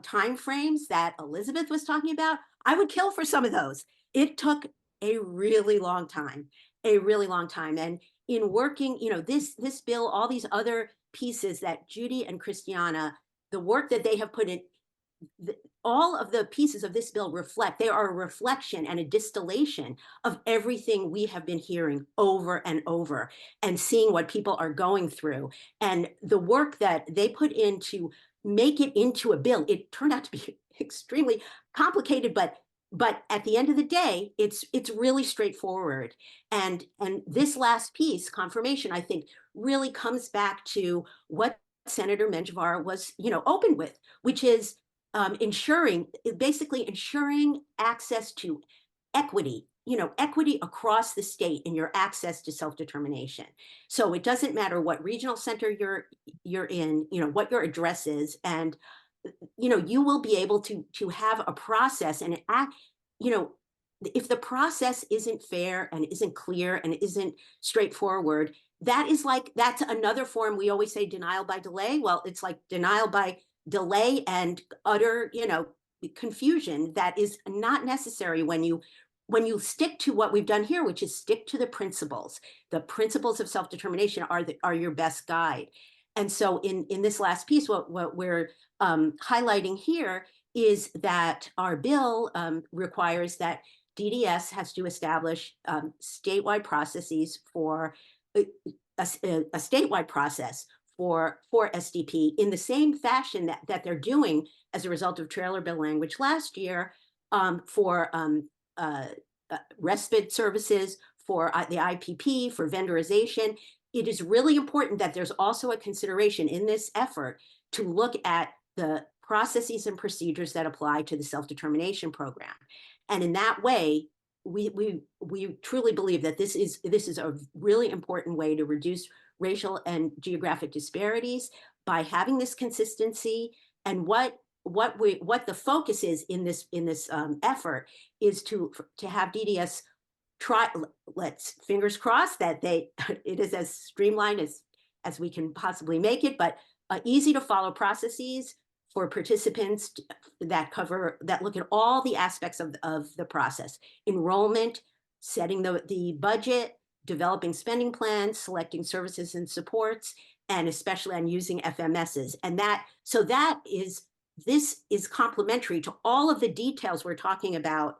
time frames that Elizabeth was talking about, I would kill for some of those. It took a really long time, And in working, this bill, all these other pieces that Judy and Christiana, the work that they have put in, all of the pieces of this bill they are a reflection and a distillation of everything we have been hearing over and over and seeing what people are going through. And the work that they put in to make it into a bill, it turned out to be extremely complicated, but at the end of the day, it's really straightforward. And this last piece, confirmation, I think really comes back to what Senator Menjivar was, open with, which is basically ensuring access to equity, equity across the state in your access to self-determination. So it doesn't matter what regional center you're in, what your address is, and you will be able to have a process. And if the process isn't fair and isn't clear and isn't straightforward, that's another form. We always say denial by delay. Well, it's like denial by delay and utter, confusion that is not necessary when you stick to what we've done here, which is stick to the principles. The principles of self-determination are your best guide. And so in this last piece, what we're highlighting here is that our bill requires that DDS has to establish statewide processes for a statewide process for SDP in the same fashion that they're doing as a result of trailer bill language last year for respite services, for the IPP, for vendorization. It is really important that there's also a consideration in this effort to look at the processes and procedures that apply to the self-determination program. And in that way, we truly believe that this is a really important way to reduce racial and geographic disparities by having this consistency. And what the focus is in this effort is to have DDS try. Let's fingers crossed that it is as streamlined as we can possibly make it, but easy to follow processes for participants that look at all the aspects of the process: enrollment, setting the budget, developing spending plans, selecting services and supports, and especially on using FMSs. And this is complementary to all of the details we're talking about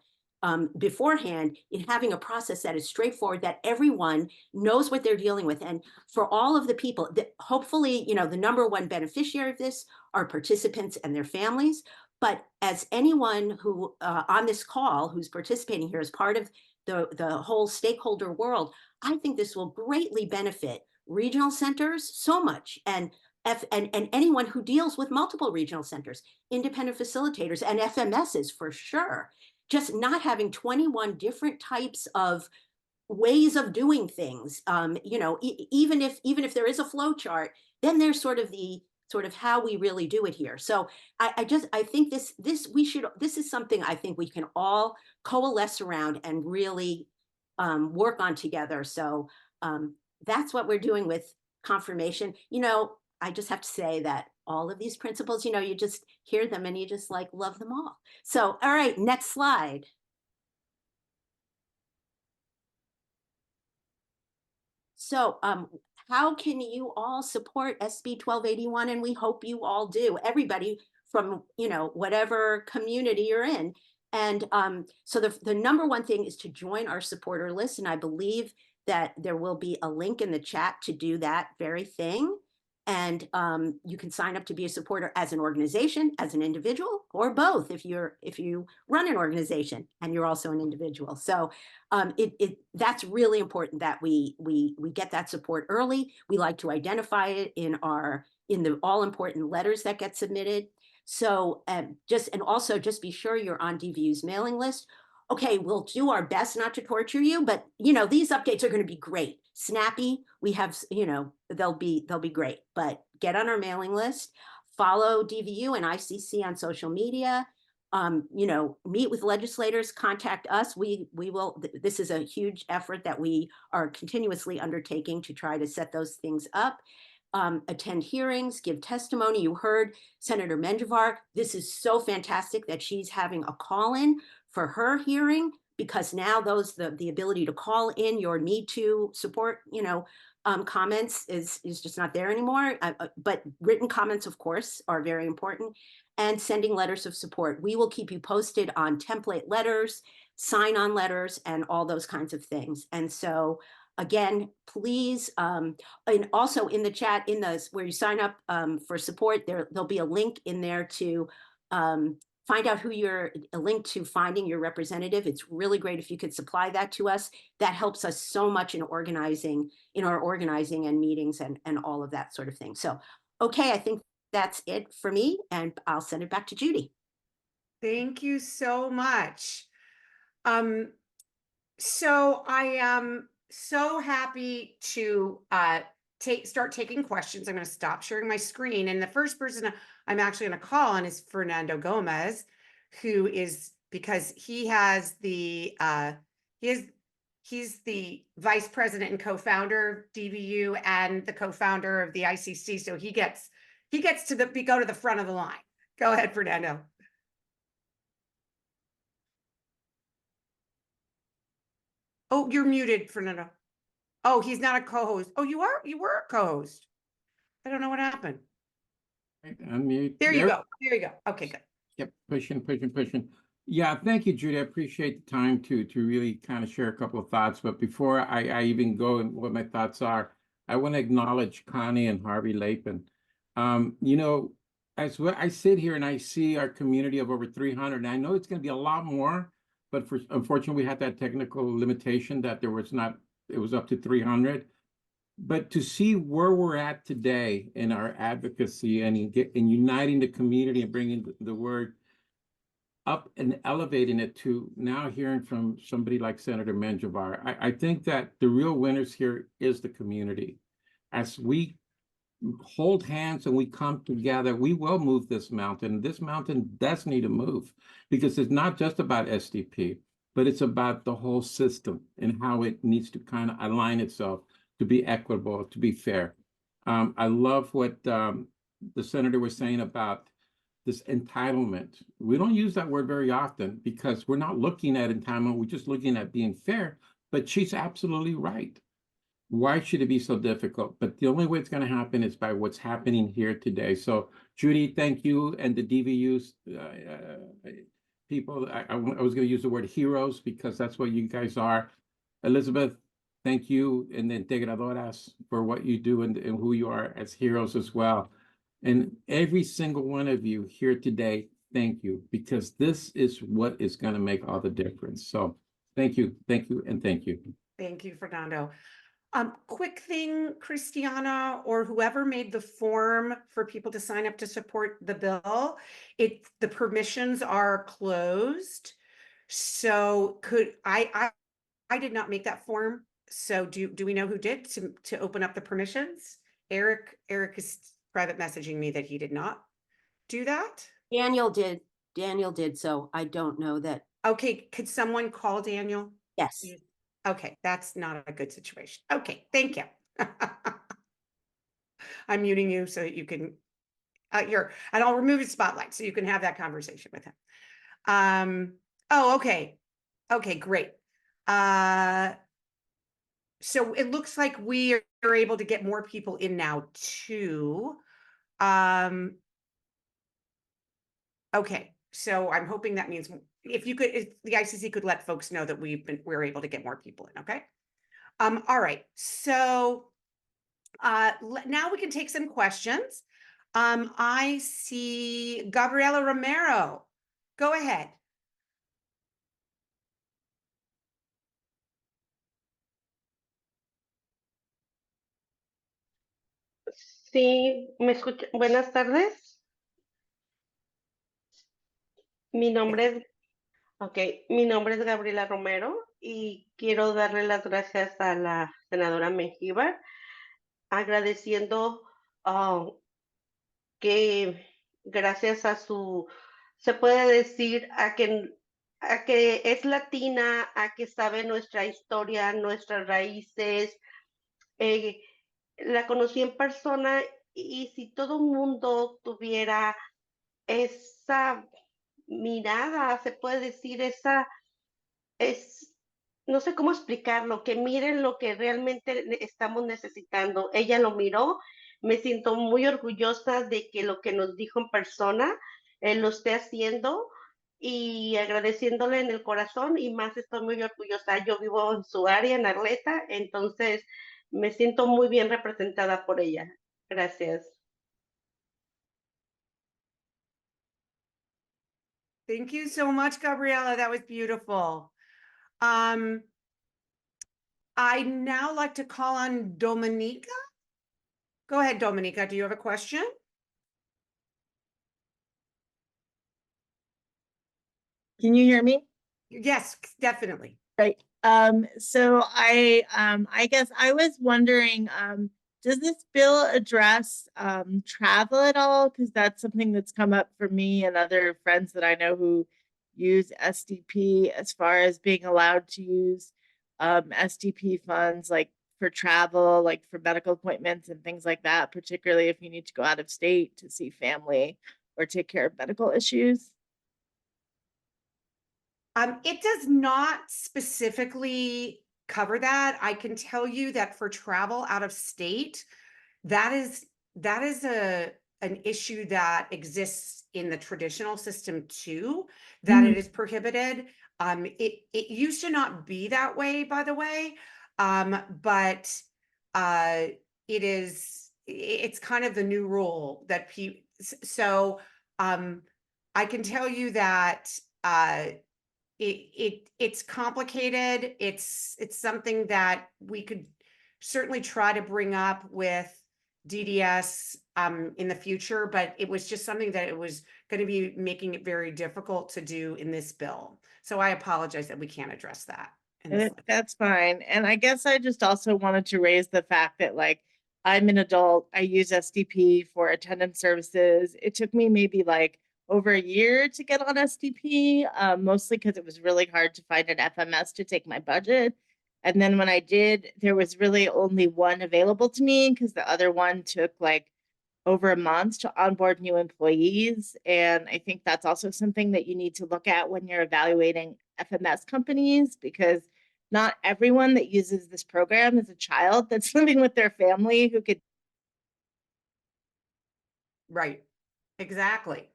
beforehand, in having a process that is straightforward, that everyone knows what they're dealing with. And for all of the people that hopefully, the number one beneficiary of this are participants and their families. But as anyone who on this call who's participating here as part of the whole stakeholder world, I think this will greatly benefit regional centers so much, and anyone who deals with multiple regional centers, independent facilitators, and FMSs for sure. Just not having 21 different types of ways of doing things. Even if there is a flow chart, then there's sort of how we really do it here. So I think this is something I think we can all coalesce around and really work on together. So that's what we're doing with confirmation. I just have to say that all of these principles, you just hear them and you just love them all. So, all right, next slide. So how can you all support SB 1281? And we hope you all do, everybody from, whatever community you're in. And so the number one thing is to join our supporter list. And I believe that there will be a link in the chat to do that very thing. And you can sign up to be a supporter as an organization, as an individual, or both if you run an organization and you're also an individual. So that's really important that we get that support early. We like to identify it in the all important letters that get submitted. So and also just be sure you're on DVU's mailing list. Okay, we'll do our best not to torture you, but these updates are going to be great. Snappy, we have, they'll be great, but get on our mailing list, follow DVU and ICC on social media, meet with legislators, contact us. We will, this is a huge effort that we are continuously undertaking to try to set those things up. Attend hearings, give testimony. You heard Senator Menjivar. This is so fantastic that she's having a call-in for her hearing, because now the ability to call in your need to support, comments is just not there anymore. But written comments, of course, are very important, and sending letters of support. We will keep you posted on template letters, sign-on letters, and all those kinds of things. And so again, please, and also in the chat, where you sign up for support, there'll be a link in there to find out a link to finding your representative. It's really great if you could supply that to us. That helps us so much in our organizing and meetings and all of that sort of thing. So, okay, I think that's it for me, and I'll send it back to Judy. Thank you so much. So I am so happy to start taking questions. I'm going to stop sharing my screen. And the first person I'm actually going to call on is Fernando Gomez, who is, because he has the, he's the vice president and co-founder of DVU and the co-founder of the ICC. So he gets to go to the front of the line. Go ahead, Fernando. Oh, you're muted, Fernando. Oh, he's not a co-host. Oh, you are? You were a co-host. I don't know what happened. Unmute. There you go. There you go. Okay, good. Yep, pushing. Yeah, thank you, Judy. I appreciate the time to really kind of share a couple of thoughts. But before I even go and what my thoughts are, I want to acknowledge Connie and Harvey Lapin. As well, I sit here and I see our community of over 300, and I know it's going to be a lot more, but unfortunately, we had that technical limitation that it was up to 300. But to see where we're at today in our advocacy and uniting the community and bringing the word up and elevating it to now hearing from somebody like Senator Menjivar, I think that the real winners here is the community. As we hold hands and we come together, we will move this mountain. This mountain does need to move, because it's not just about SDP, but it's about the whole system and how it needs to kind of align itself to be equitable, to be fair. I love what the senator was saying about this entitlement. We don't use that word very often because we're not looking at entitlement, we're just looking at being fair, but she's absolutely right. Why should it be so difficult? But the only way it's going to happen is by what's happening here today. So Judy, thank you, and the DVU's people. I was going to use the word heroes because that's what you guys are. Elizabeth, thank you, and the integradoras for what you do and who you are as heroes as well. And every single one of you here today, thank you, because this is what is going to make all the difference. So thank you, and thank you. Thank you, Fernando. Quick thing, Christiana, or whoever made the form for people to sign up to support the bill, the permissions are closed. So I did not make that form. So do we know who did to open up the permissions? Eric is private messaging me that he did not do that. Daniel did. So I don't know that. Okay, could someone call Daniel? Yes. Okay, that's not a good situation. Okay, thank you. I'm muting you so that you can, and I'll remove his spotlight so you can have that conversation with him. Oh, okay. Okay, great. So it looks like we are able to get more people in now too. Okay, so I'm hoping that means if the ICC could let folks know that we're able to get more people in, okay? All right, so now we can take some questions. I see Gabriela Romero. Go ahead. Sí, ¿me escucha? Buenas tardes. Mi nombre es, mi nombre es Gabriela Romero y quiero darle las gracias a la senadora Menjivar, agradeciendo ah, que gracias a su, se puede decir a que es latina, a que sabe nuestra historia, nuestras raíces. eh, la conocí en persona y si todo el mundo tuviera esa mirada, se puede decir, esa es, no sé cómo explicarlo, que miren lo que realmente estamos necesitando. Ella lo miró, me siento muy orgullosa de que lo que nos dijo en persona, él lo esté haciendo y agradeciéndole en el corazón y más estoy muy orgullosa. Yo vivo en su área, en Arleta, entonces me siento muy bien representada por ella. Gracias. Thank you so much, Gabriela. That was beautiful. I'd now like to call on Dominica. Go ahead, Dominica. Do you have a question? Can you hear me? Yes, definitely. Right. So I guess I was wondering, does this bill address travel at all? Because that's something that's come up for me and other friends that I know who use SDP as far as being allowed to use SDP funds like for travel, like for medical appointments and things like that, particularly if you need to go out of state to see family or take care of medical issues. It does not specifically cover that. I can tell you that for travel out of state, that is an issue that exists in the traditional system too, that it is prohibited. It used to not be that way, by the way, but it's kind of the new rule that so I can tell you that it's complicated. It's something that we could certainly try to bring up with DDS in the future, but it was just something that it was going to be making it very difficult to do in this bill. So I apologize that we can't address that. That's fine. And I guess I just also wanted to raise the fact that, like, I'm an adult. I use SDP for attendance services. It took me maybe like over a year to get on SDP, mostly because it was really hard to find an FMS to take my budget. And then when I did, there was really only one available to me because the other one took like over a month to onboard new employees. And I think that's also something that you need to look at when you're evaluating FMS companies, because not everyone that uses this program is a child that's living with their family who could. Right. Exactly.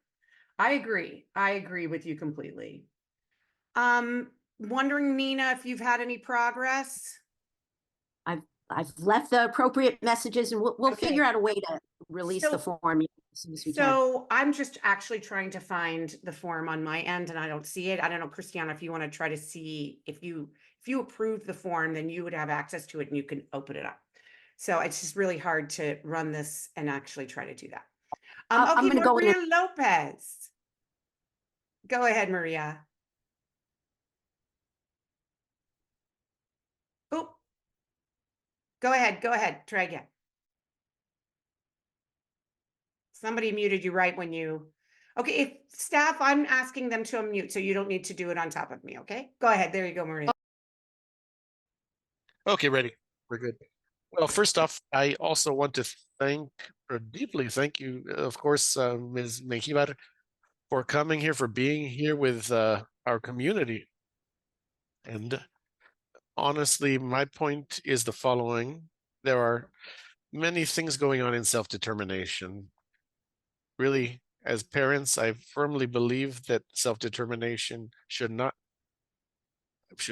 I agree with you completely. Wondering, Nina, if you've had any progress? I've left the appropriate messages and we'll Okay. figure out a way to release the So- form as soon as we can. So I'm just actually trying to find the form on my end and I don't see it. I don't know, Christiana, if you want to try to see if you approved the form, then you would have access to it and you can open it up. So it's just really hard to run this and actually try to do that. I'm Okay, gonna go in Maria Lopez. Go ahead, Maria. Oh, go ahead, try again. Somebody muted you right when you, okay, if staff, I'm asking them to unmute, so you don't need to do it on top of me, okay? Go ahead, there you go, Maria. Okay, ready. We're good. Well, first off, I also want to deeply thank you, of course, Ms. Menjivar, for coming here, for being here with our community. And honestly, my point is the following. There are many things going on in self-determination. Really, as parents, I firmly believe that self-determination should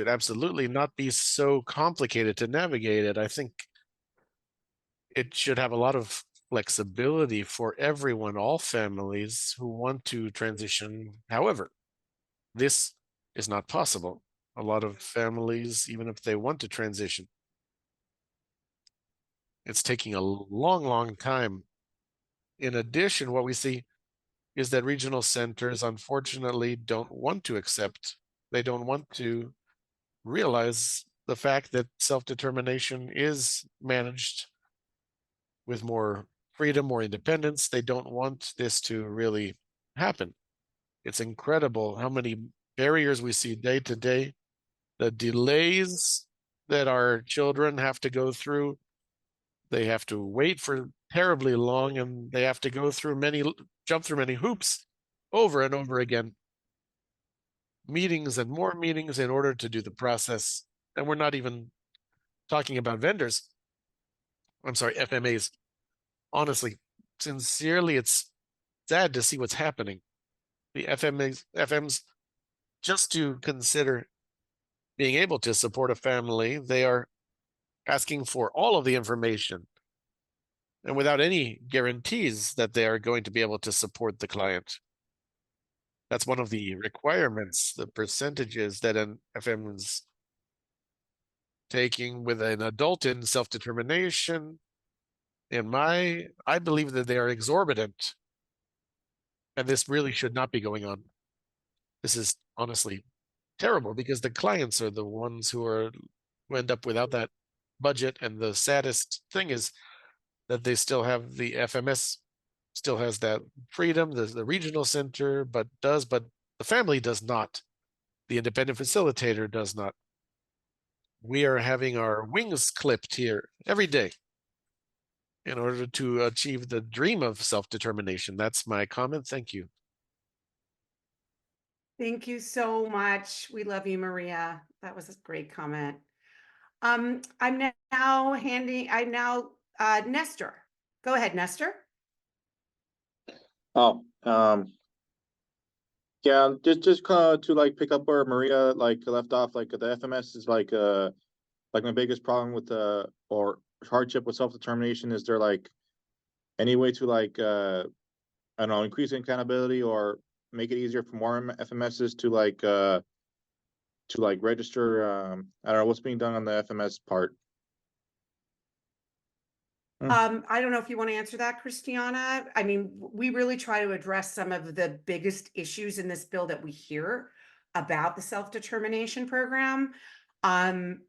absolutely not be so complicated to navigate it. I think it should have a lot of flexibility for everyone, all families who want to transition. However, this is not possible. A lot of families, even if they want to transition, it's taking a long, long time. In addition, what we see is that regional centers unfortunately don't want to accept, they don't want to realize the fact that self-determination is managed with more freedom, more independence. They don't want this to really happen. It's incredible how many barriers we see day to day, the delays that our children have to go through. They have to wait for terribly long, and they have to go through jump through many hoops over and over again. Meetings and more meetings in order to do the process. And we're not even talking about vendors. I'm sorry, FMAs. Honestly, sincerely, it's sad to see what's happening. The FMs, just to consider being able to support a family, they are asking for all of the information and without any guarantees that they are going to be able to support the client. That's one of the requirements, the percentages that an FM is taking with an adult in self-determination. I believe that they are exorbitant. And this really should not be going on. This is honestly terrible because the clients are the ones who end up without that budget. And the saddest thing is that they still have the FMS still has that freedom, the regional center, but the family does not. The independent facilitator does not. We are having our wings clipped here every day in order to achieve the dream of self-determination. That's my comment. Thank you. Thank you so much. We love you, Maria. That was a great comment. Nestor. Go ahead, Nestor. Oh, yeah, just to like pick up where Maria like left off, like the FMS is like my biggest problem with or hardship with self-determination. Is there like any way to like I don't know, increase accountability or make it easier for more FMSs to like register? I don't know what's being done on the FMS part. I don't know if you want to answer that, Christiana. I mean, we really try to address some of the biggest issues in this bill that we hear about the self-determination program. And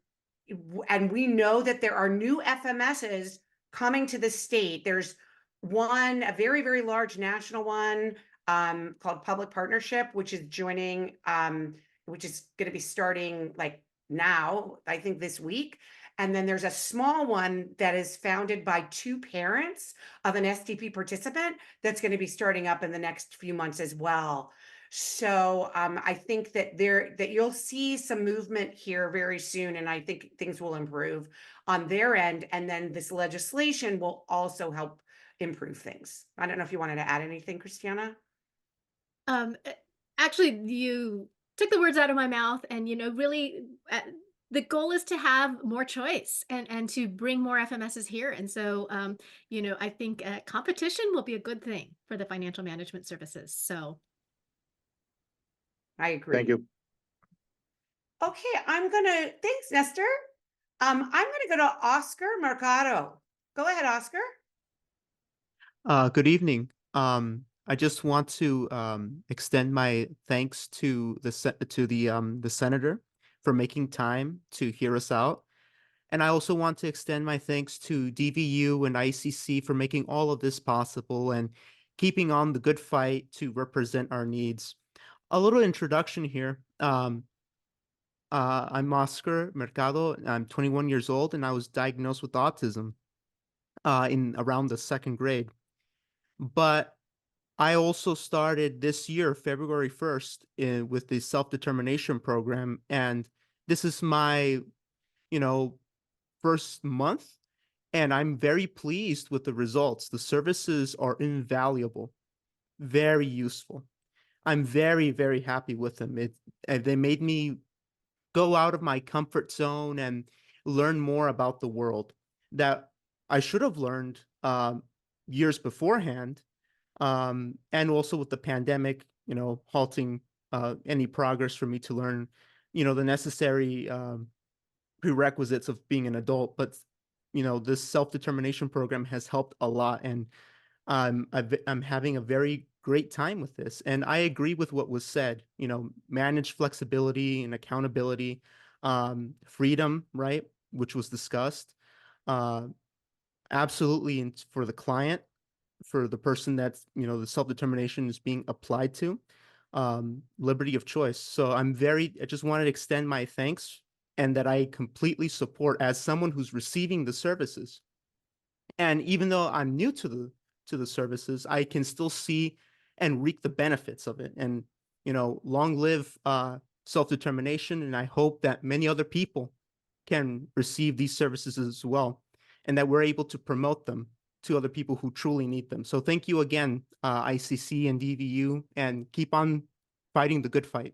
we know that there are new FMSs coming to the state. There's one, a very, very large national one called Public Partnership, which is joining, which is going to be starting like now, I think this week. And then there's a small one that is founded by two parents of an SDP participant that's going to be starting up in the next few months as well. So I think that you'll see some movement here very soon, and I think things will improve on their end. And then this legislation will also help improve things. I don't know if you wanted to add anything, Christiana. Actually, you took the words out of my mouth, and really. The goal is to have more choice and to bring more FMSs here. And so, I think competition will be a good thing for the financial management services. So I agree. Thank you. Okay, thanks, Nestor. I'm gonna go to Oscar Mercado. Go ahead, Oscar. Good evening. I just want to extend my thanks to the senator for making time to hear us out. And I also want to extend my thanks to DVU and ICC for making all of this possible and keeping on the good fight to represent our needs. A little introduction here. I'm Oscar Mercado. I'm 21 years old, and I was diagnosed with autism in around the 2nd grade. But I also started this year, February 1st, with the self-determination program. And this is my, first month. And I'm very pleased with the results. The services are invaluable, very useful. I'm very, very happy with them. They made me go out of my comfort zone and learn more about the world that I should have learned years beforehand. And also with the pandemic, halting any progress for me to learn, the necessary prerequisites of being an adult. But, this self-determination program has helped a lot. And I'm having a very great time with this. And I agree with what was said, manage flexibility and accountability, freedom, right? Which was discussed. Absolutely for the client, for the person that's, the self-determination is being applied to, liberty of choice. So I just wanted to extend my thanks, and that I completely support as someone who's receiving the services. And even though I'm new to the services, I can still see and reap the benefits of it. And, long live self-determination. And I hope that many other people can receive these services as well, and that we're able to promote them to other people who truly need them. So thank you again, ICC and DVU, and keep on fighting the good fight.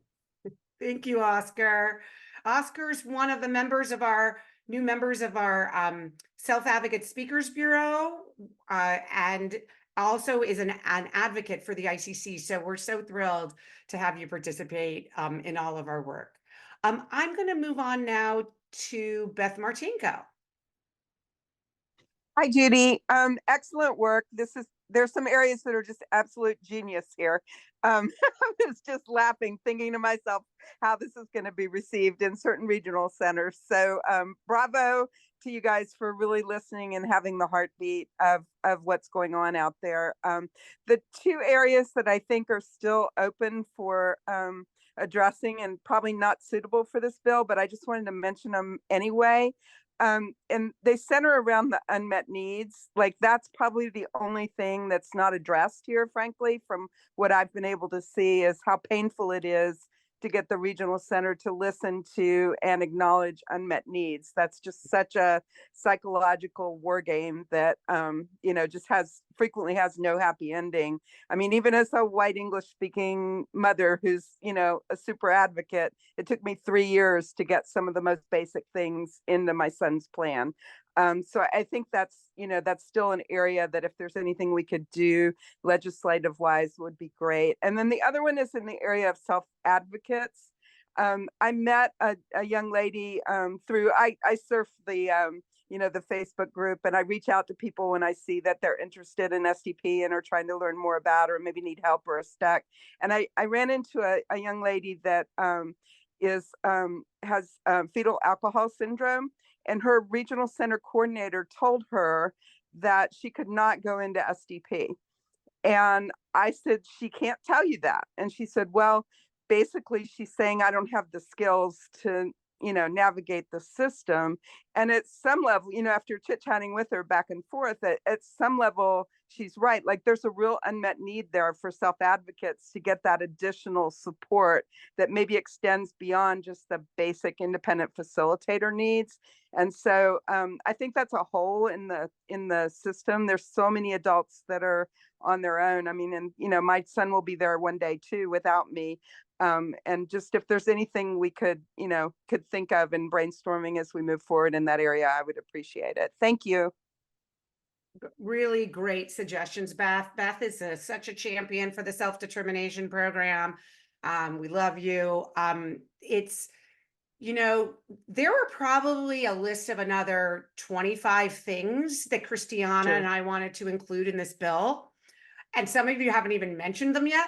Thank you, Oscar. Oscar's one of the new members of our Self-Advocate Speakers Bureau, and also is an advocate for the ICC. So we're so thrilled to have you participate in all of our work. I'm going to move on now to Beth Martinko. Hi, Judy. Excellent work. There's some areas that are just absolute genius here. I was just laughing, thinking to myself how this is going to be received in certain regional centers. So bravo to you guys for really listening and having the heartbeat of what's going on out there. The two areas that I think are still open for addressing and probably not suitable for this bill, but I just wanted to mention them anyway. And they center around the unmet needs. Like, that's probably the only thing that's not addressed here, frankly, from what I've been able to see, is how painful it is to get the regional center to listen to and acknowledge unmet needs. That's just such a psychological war game that, just frequently has no happy ending. I mean, even as a white English speaking mother who's, a super advocate, it took me 3 years to get some of the most basic things into my son's plan. So I think that's still an area that if there's anything we could do legislative wise would be great. And then the other one is in the area of self-advocates. I met a young lady through, I surf the Facebook group, and I reach out to people when I see that they're interested in SDP and are trying to learn more about, or maybe need help or are stuck. And I ran into a young lady that has fetal alcohol syndrome, and her regional center coordinator told her that she could not go into SDP. And I said, she can't tell you that. And she said, well, basically she's saying I don't have the skills to, navigate the system. And at some level, after chit-chatting with her back and forth, at some level, she's right. Like, there's a real unmet need there for self-advocates to get that additional support that maybe extends beyond just the basic independent facilitator needs. And so I think that's a hole in the system. There's so many adults that are on their own. I mean, and my son will be there one day too without me. And just if there's anything we could think of in brainstorming as we move forward in that area, I would appreciate it. Thank you. Really great suggestions, Beth. Beth is such a champion for the self-determination program. We love you. It's, there are probably a list of another 25 things that Christiana and I wanted to include in this bill. And some of you haven't even mentioned them yet.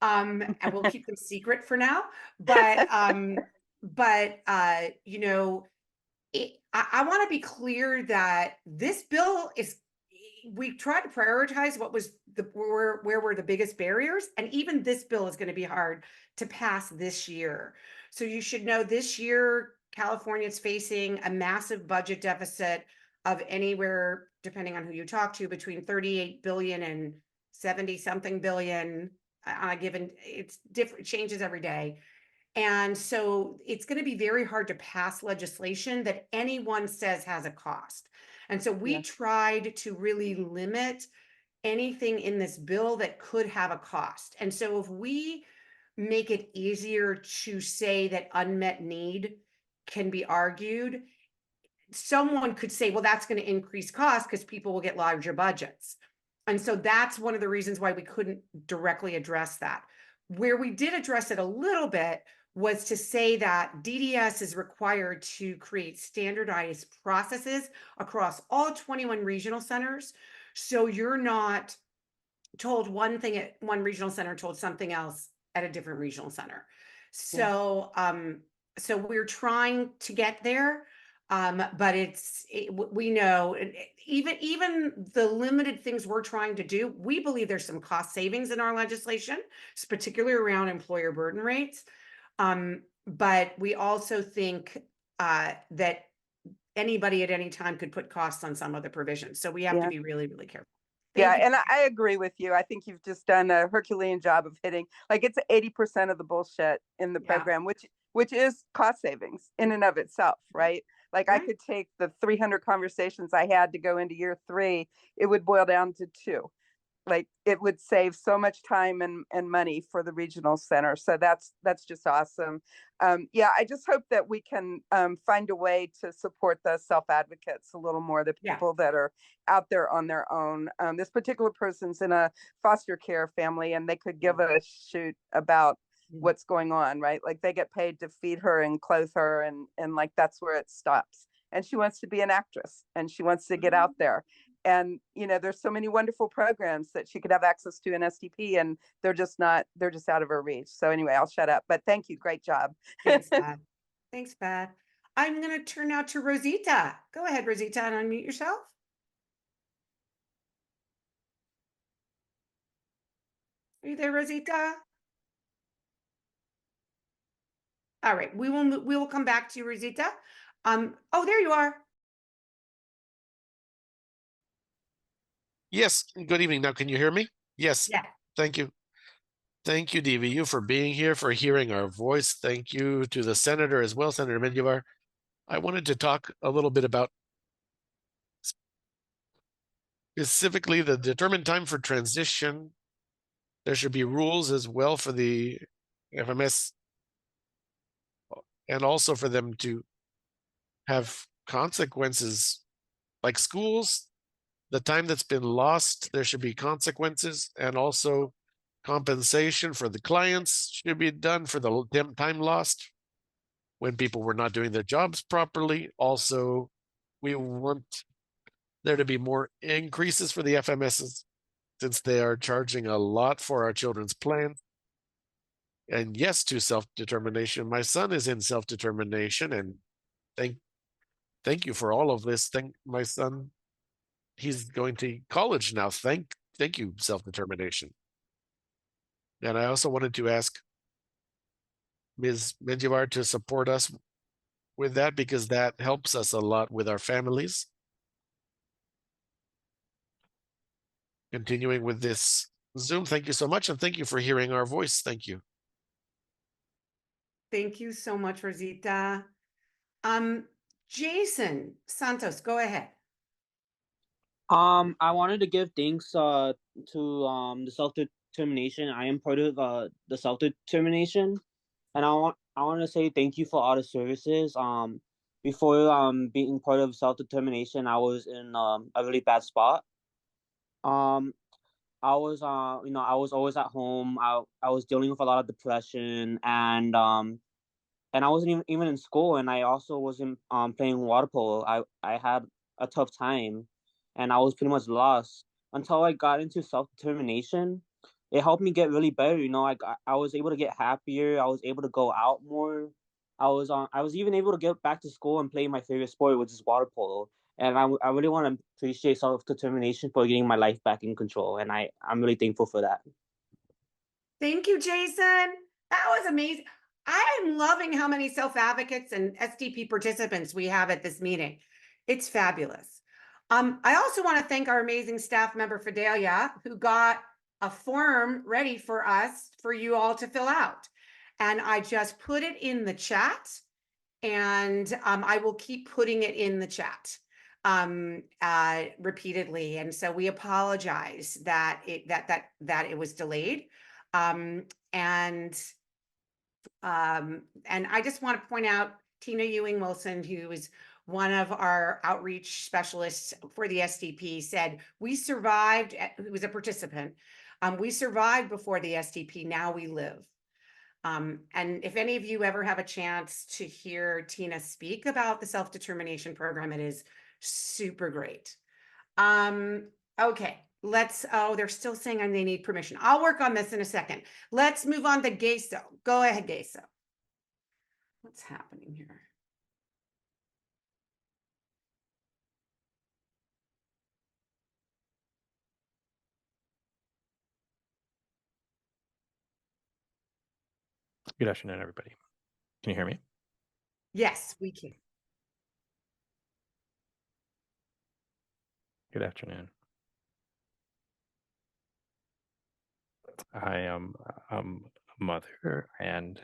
And we'll keep them secret for now. But I want to be clear that this bill we tried to prioritize what was where were the biggest barriers. And even this bill is going to be hard to pass this year. So you should know this year, California is facing a massive budget deficit of anywhere, depending on who you talk to, between 38 billion and 70 something billion on a given, it's different, changes every day. And so it's going to be very hard to pass legislation that anyone says has a cost. And so we tried to really limit anything in this bill that could have a cost. And so if we make it easier to say that unmet need can be argued, someone could say, well, that's going to increase costs because people will get larger budgets. And so that's one of the reasons why we couldn't directly address that. Where we did address it a little bit was to say that DDS is required to create standardized processes across all 21 regional centers. So you're not told one thing at one regional center, told something else at a different regional center. So, so we're trying to get there. But we know, even the limited things we're trying to do, we believe there's some cost savings in our legislation, particularly around employer burden rates. But we also think that anybody at any time could put costs on some other provision. So we have to be really, really careful. Yeah, Thank you. and I agree with you. I think you've just done a Herculean job of hitting, like, it's 80% of the bullshit in the program, which is cost savings in and of itself, right? Like, I could take the 300 conversations I had to go into year 3, it would boil down to 2. Like, it would save so much time and money for the regional center. So that's just awesome. Yeah, I just hope that we can find a way to support the self-advocates a little more, the people that are out there on their own. This particular person's in a foster care family, and they could give a shoot about what's going on, right? Like, they get paid to feed her and clothe her, and like, that's where it stops. And she wants to be an actress, and she wants to get out there. And, you know, there's so many wonderful programs that she could have access to in SDP, and they're just out of her reach. So anyway, I'll shut up, but thank you. Great job. Thanks, Pat. Thanks, Pat. I'm going to turn now to Rosita. Go ahead, Rosita, and unmute yourself. Are you there, Rosita? All right, we will come back to you, Rosita. Oh, there you are. Yes, good evening. Now, can you hear me? Yes. Yeah. Thank you. Thank you, DVU, for being here, for hearing our voice. Thank you to the senator as well, Senator Menjivar. I wanted to talk a little bit about specifically the determined time for transition. There should be rules as well for the FMS, and also for them to have consequences like schools. The time that's been lost, there should be consequences, and also compensation for the clients should be done for the time lost when people were not doing their jobs properly. Also, we want there to be more increases for the FMSs since they are charging a lot for our children's plan. And yes, to self-determination. My son is in self-determination, and thank you for all of this. Thank my son. He's going to college now. Thank you, self-determination. And I also wanted to ask Ms. Menjivar to support us with that, because that helps us a lot with our families. Continuing with this Zoom, thank you so much, and thank you for hearing our voice. Thank you. Thank you so much, Rosita. Jason Santos, go ahead. I wanted to give thanks to the self-determination. I am part of the self-determination, and I want to say thank you for all the services. Before being part of self-determination, I was in a really bad spot. I was I was always at home. I was dealing with a lot of depression, and I wasn't even in school, and I also wasn't playing water polo. I had a tough time, and I was pretty much lost until I got into self-determination. It helped me get really better. You know, I was able to get happier. I was able to go out more. I was even able to get back to school and play my favorite sport, which is water polo. And I really want to appreciate self-determination for getting my life back in control. And I'm really thankful for that. Thank you, Jason. That was amazing. I am loving how many self-advocates and SDP participants we have at this meeting. It's fabulous. I also want to thank our amazing staff member, Fidelia, who got a form ready for us, for you all to fill out. And I just put it in the chat, and I will keep putting it in the chat repeatedly. And so we apologize that it was delayed. And I just want to point out Tina Ewing Wilson, who is one of our outreach specialists for the SDP, said, we survived, who was a participant. We survived before the SDP, now we live. And if any of you ever have a chance to hear Tina speak about the self-determination program, it is super great. Okay, oh, they're still saying they need permission. I'll work on this in a second. Let's move on to Geso. Go ahead, Geso. What's happening here? Good afternoon, everybody. Can you hear me? Yes, we can. Good afternoon. I am a mother and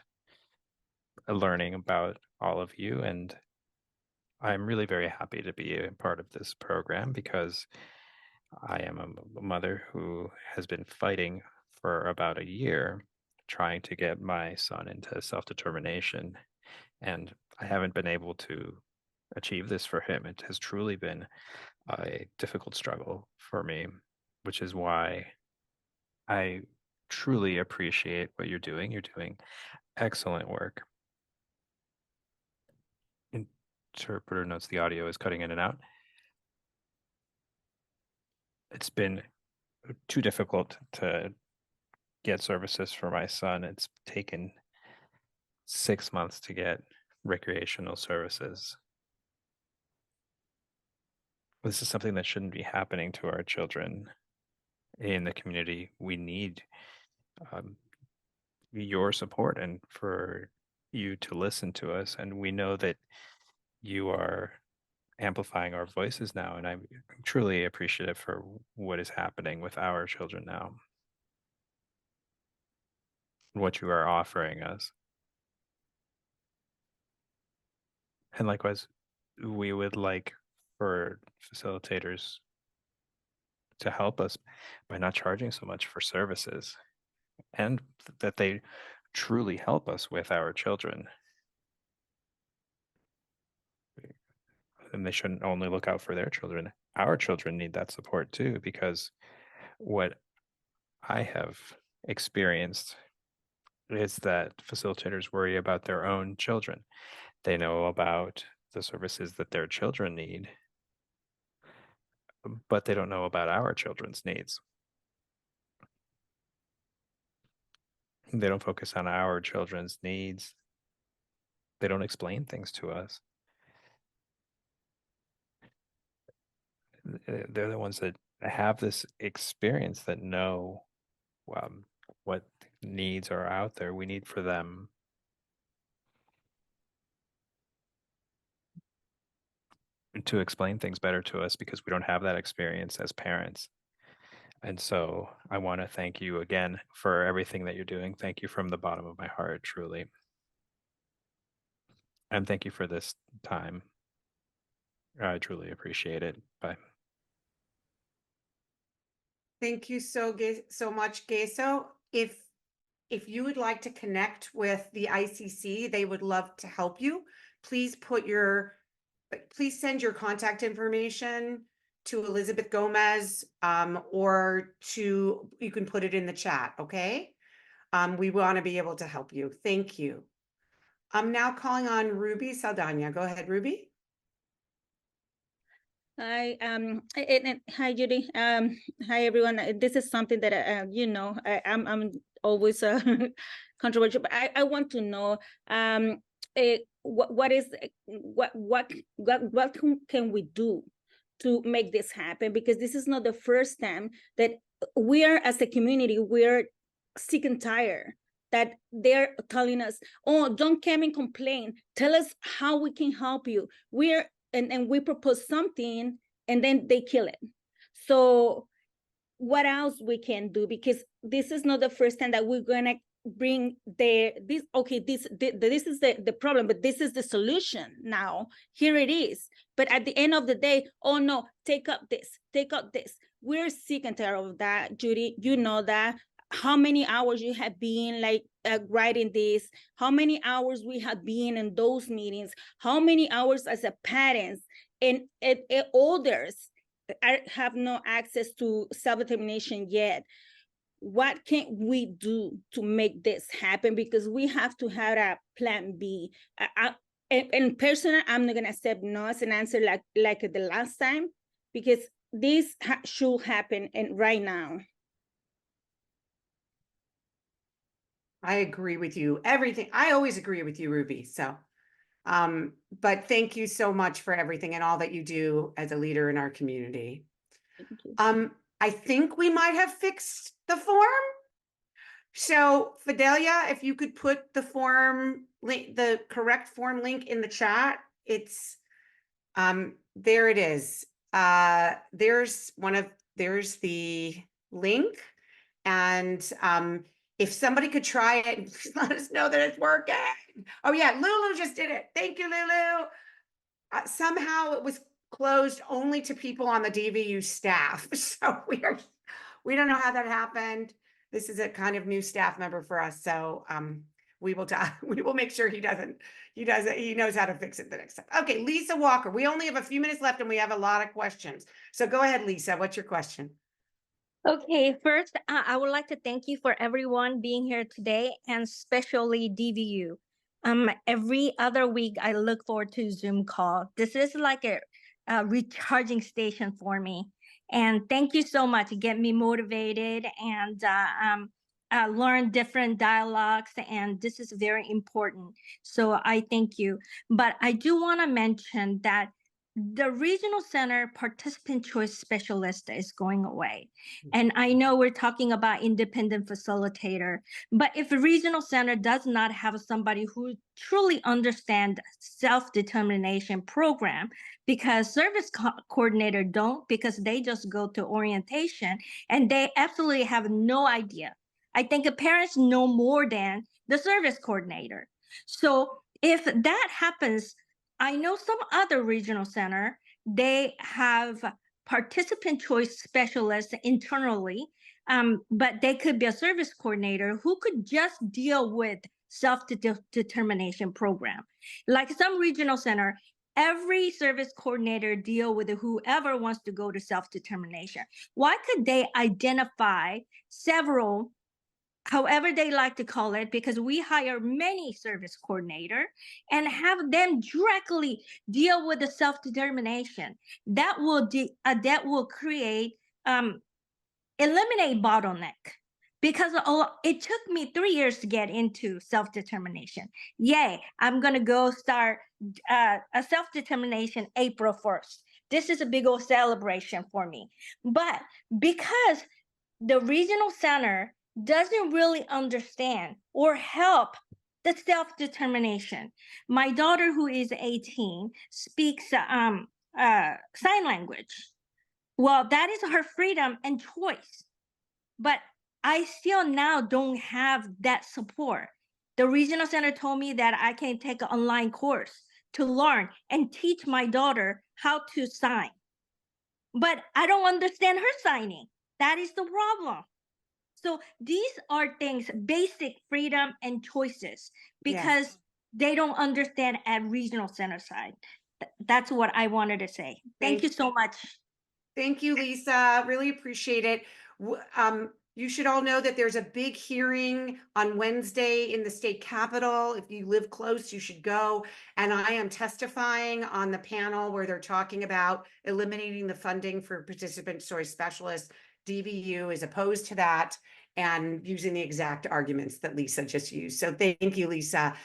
learning about all of you, and I'm really very happy to be a part of this program because I am a mother who has been fighting for about a year trying to get my son into self-determination, and I haven't been able to achieve this for him. It has truly been a difficult struggle for me, which is why I truly appreciate what you're doing. You're doing excellent work. Interpreter notes the audio is cutting in and out. It's been too difficult to get services for my son. It's taken 6 months to get recreational services. This is something that shouldn't be happening to our children in the community. We need your support and for you to listen to us. And we know that you are amplifying our voices now. And I'm truly appreciative for what is happening with our children now, and what you are offering us. And likewise, we would like for facilitators to help us by not charging so much for services, and that they truly help us with our children. And they shouldn't only look out for their children. Our children need that support too, because what I have experienced is that facilitators worry about their own children. They know about the services that their children need, but they don't know about our children's needs. They don't focus on our children's needs. They don't explain things to us. They're the ones that have this experience, that know what needs are out there. We need for them to explain things better to us because we don't have that experience as parents. And so I want to thank you again for everything that you're doing. Thank you from the bottom of my heart, truly. And thank you for this time. I truly appreciate it. Bye. Thank you so much, Geso. If you would like to connect with the ICC, they would love to help you. Please send your contact information to Elizabeth Gomez, or you can put it in the chat, okay? We want to be able to help you. Thank you. I'm now calling on Ruby Saldana. Go ahead, Ruby. Hi, hi, Judy. Hi, everyone. This is something that I'm always controversial, but I want to know what can we do to make this happen? Because this is not the first time that we are, as a community, we're sick and tired that they're telling us, oh, don't come and complain. Tell us how we can help you. And we propose something and then they kill it. So what else we can do? Because this is not the first time that we're gonna bring this is the problem, but this is the solution now. Here it is. But at the end of the day, oh no, take up this. We're sick and tired of that, Judy. You know that. How many hours you have been writing this, how many hours we have been in those meetings, how many hours as a parents and others have no access to self-determination yet. What can we do to make this happen? Because we have to have a plan B. And personally, I'm not gonna accept no as an answer like the last time, because this should happen and right now. I agree with you. Everything. I always agree with you, Ruby. So, but thank you so much for everything and all that you do as a leader in our community. I think we might have fixed the form. So Fidelia, if you could put the form link, the correct form link in the chat, it's, there it is. There's the link. And, if somebody could try it and let us know that it's working. Oh yeah, Lulu just did it. Thank you, Lulu. Somehow it was closed only to people on the DVU staff. So we don't know how that happened. This is a kind of new staff member for us. So we will make sure he knows how to fix it the next time. Okay, Lisa Walker. We only have a few minutes left and we have a lot of questions. So go ahead, Lisa. What's your question? Okay, first, I would like to thank you for everyone being here today, and especially DVU. Every other week, I look forward to Zoom call. This is like a recharging station for me. And thank you so much. You get me motivated and learn different dialogues, and this is very important. So I thank you. But I do want to mention that the regional center participant choice specialist is going away. And I know we're talking about independent facilitator, but if a regional center does not have somebody who truly understands self-determination program, because service coordinator don't, because they just go to orientation and they absolutely have no idea. I think the parents know more than the service coordinator. So if that happens, I know some other regional center, they have participant choice specialists internally, but they could be a service coordinator who could just deal with self-determination program. Like some regional center, every service coordinator deal with whoever wants to go to self-determination. Why could they identify several, however they like to call it, because we hire many service coordinator and have them directly deal with the self-determination? That will create, eliminate bottleneck, because it took me 3 years to get into self-determination. Yay, I'm gonna go start a self-determination April 1st. This is a big old celebration for me. But because the regional center doesn't really understand or help the self-determination. My daughter, who is 18, speaks sign language. Well, that is her freedom and choice. But I still now don't have that support. The regional center told me that I can take an online course to learn and teach my daughter how to sign. But I don't understand her signing. That is the problem. So these are things, basic freedom and choices, because they don't understand at regional center side. That's what I wanted to say. Thank you so much. Thank you, Lisa. Really appreciate it. You should all know that there's a big hearing on Wednesday in the state capitol. If you live close, you should go. And I am testifying on the panel where they're talking about eliminating the funding for participant choice specialists. DVU is opposed to that and using the exact arguments that Lisa just used. So thank you, Lisa.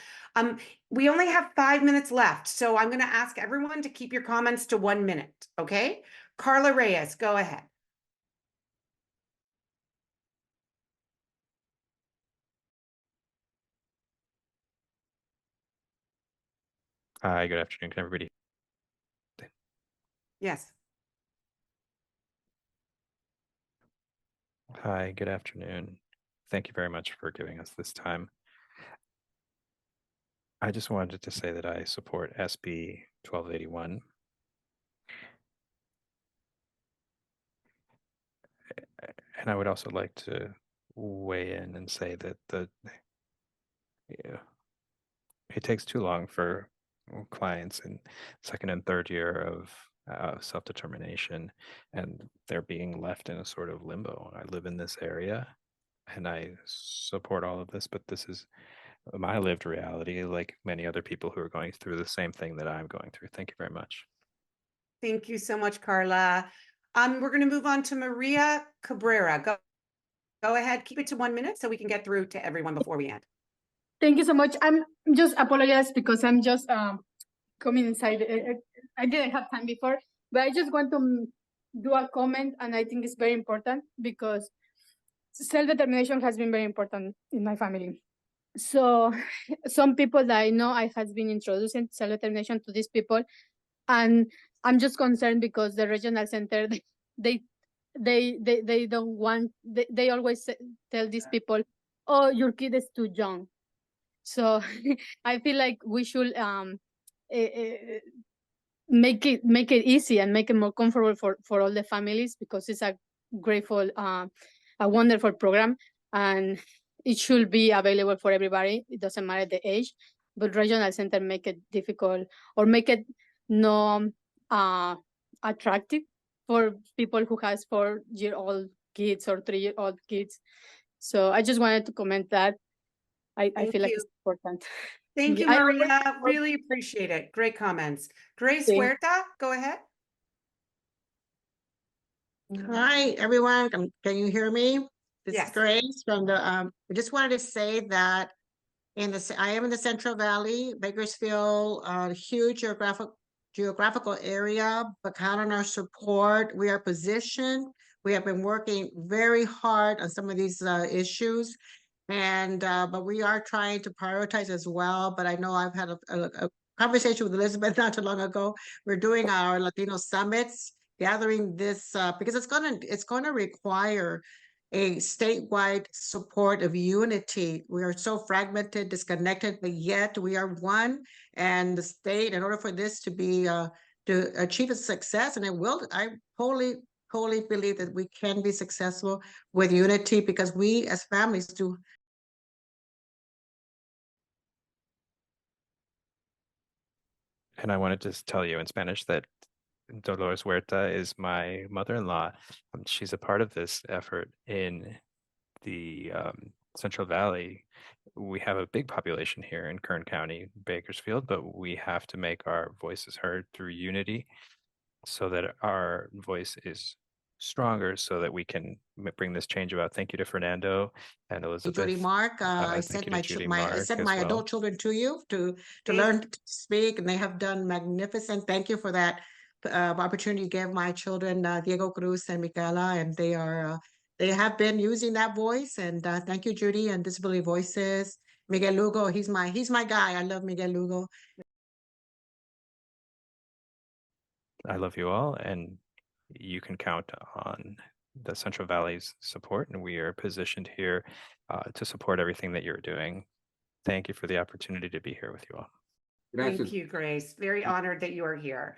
We only have 5 minutes left, so I'm going to ask everyone to keep your comments to 1 minute, okay? Carla Reyes, go ahead. Hi, good afternoon. Can everybody? Yes. Hi, good afternoon. Thank you very much for giving us this time. I just wanted to say that I support SB 1281. And I would also like to weigh in and say that it takes too long for clients in second and third year of self-determination, and they're being left in a sort of limbo. I live in this area and I support all of this, but this is my lived reality, like many other people who are going through the same thing that I'm going through. Thank you very much. Thank you so much, Carla. We're going to move on to Maria Cabrera. Go ahead. Keep it to 1 minute so we can get through to everyone before we end. Thank you so much. I'm just apologize because I'm just coming inside. I didn't have time before, but I just want to do a comment, and I think it's very important because self-determination has been very important in my family. So some people that I know, I has been introducing self-determination to these people, and I'm just concerned because the regional center, they don't want, they always tell these people, oh, your kid is too young. So I feel like we should make it easy and make it more comfortable for all the families, because it's a grateful, a wonderful program, and it should be available for everybody. It doesn't matter the age, but regional center make it difficult or make it no attractive for people who has 4-year-old kids or 3-year-old kids. So I just wanted to comment that. I feel like it's important. Thank you, I Maria. Really appreciate it. Great comments. Grace Thank- Huerta, go ahead. Hi, everyone. Can you hear me? This Yes. is Grace from the, I just wanted to say that I am in the Central Valley, Bakersfield, huge geographical area, but count on our support. We are positioned. We have been working very hard on some of these issues, and but we are trying to prioritize as well. But I know I've had a conversation with Elizabeth not too long ago. We're doing our Latino summits, gathering this because it's gonna require a statewide support of unity. We are so fragmented, disconnected, but yet we are one. And the state, in order for this to be to achieve a success, and it will, I wholly believe that we can be successful with unity, because we as families do. And I wanted to tell you in Spanish that Dolores Huerta is my mother-in-law. She's a part of this effort in the Central Valley. We have a big population here in Kern County, Bakersfield, but we have to make our voices heard through unity so that our voice is stronger, so that we can bring this change about. Thank you to Fernando and Elizabeth. Judy Mark, I thank sent you to my Judy I Mark sent as my well. adult children to you to learn to speak, and they have done magnificent. Thank you for that opportunity you gave my children, Diego Cruz and Micaela, and they have been using that voice. And thank you, Judy, and Disability Voices. Miguel Lugo, he's my guy. I love Miguel Lugo. I love you all, and you can count on the Central Valley's support, and we are positioned here to support everything that you're doing. Thank you for the opportunity to be here with you all. Thank you, Grace. Very honored that you are here.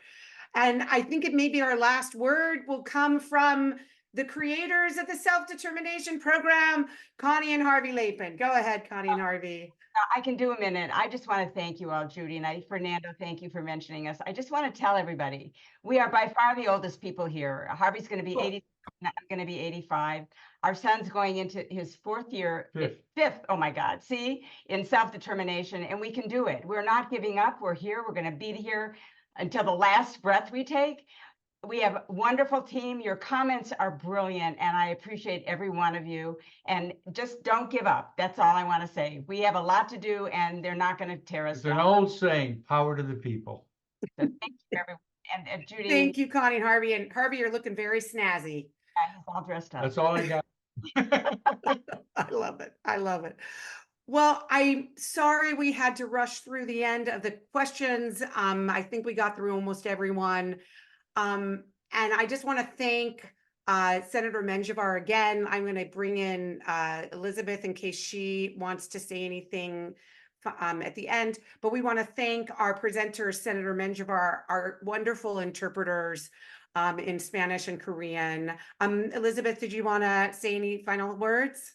And I think it may be our last word will come from the creators of the self-determination program, Connie and Harvey Lapin. Go ahead, Connie and Harvey. I can do a minute. I just want to thank you all, Judy, and Fernando, thank you for mentioning us. I just want to tell everybody, we are by far the oldest people here. Harvey's going to be 80, I'm going to be 85. Our son's going into his fifth, oh my God, see, in self-determination, and we can do it. We're not giving up. We're here. We're going to be here until the last breath we take. We have a wonderful team. Your comments are brilliant, and I appreciate every one of you. And just don't give up. That's all I want to say. We have a lot to do, and they're not going to tear us It's an down. old saying, power to the people. So thank you, everyone. And Judy. Thank you, Connie and Harvey. And Harvey, you're looking very snazzy. Yeah, he's all dressed up. That's all I got. I love it. I love it. Well, I'm sorry we had to rush through the end of the questions. I think we got through almost everyone. And I just want to thank Senator Menjivar again. I'm going to bring in Elizabeth in case she wants to say anything at the end. But we want to thank our presenters, Senator Menjivar, our wonderful interpreters in Spanish and Korean. Elizabeth, did you want to say any final words?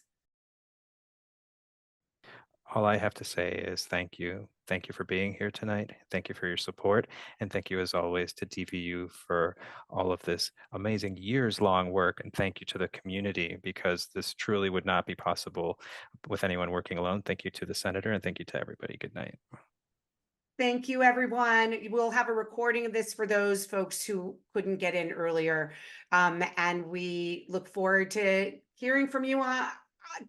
All I have to say is thank you. Thank you for being here tonight. Thank you for your support. And thank you, as always, to DVU for all of this amazing years-long work. And thank you to the community, because this truly would not be possible with anyone working alone. Thank you to the senator, and thank you to everybody. Good night. Thank you, everyone. We'll have a recording of this for those folks who couldn't get in earlier. And we look forward to hearing from you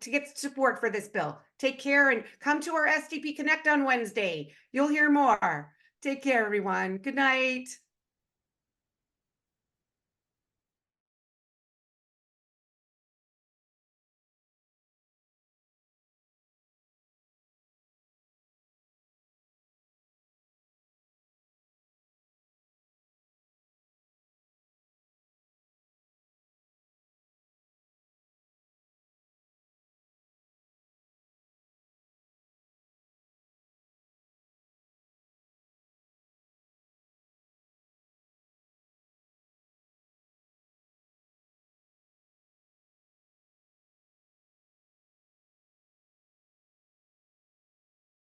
to get support for this bill. Take care and come to our SDP Connect on Wednesday. You'll hear more. Take care, everyone. Good night.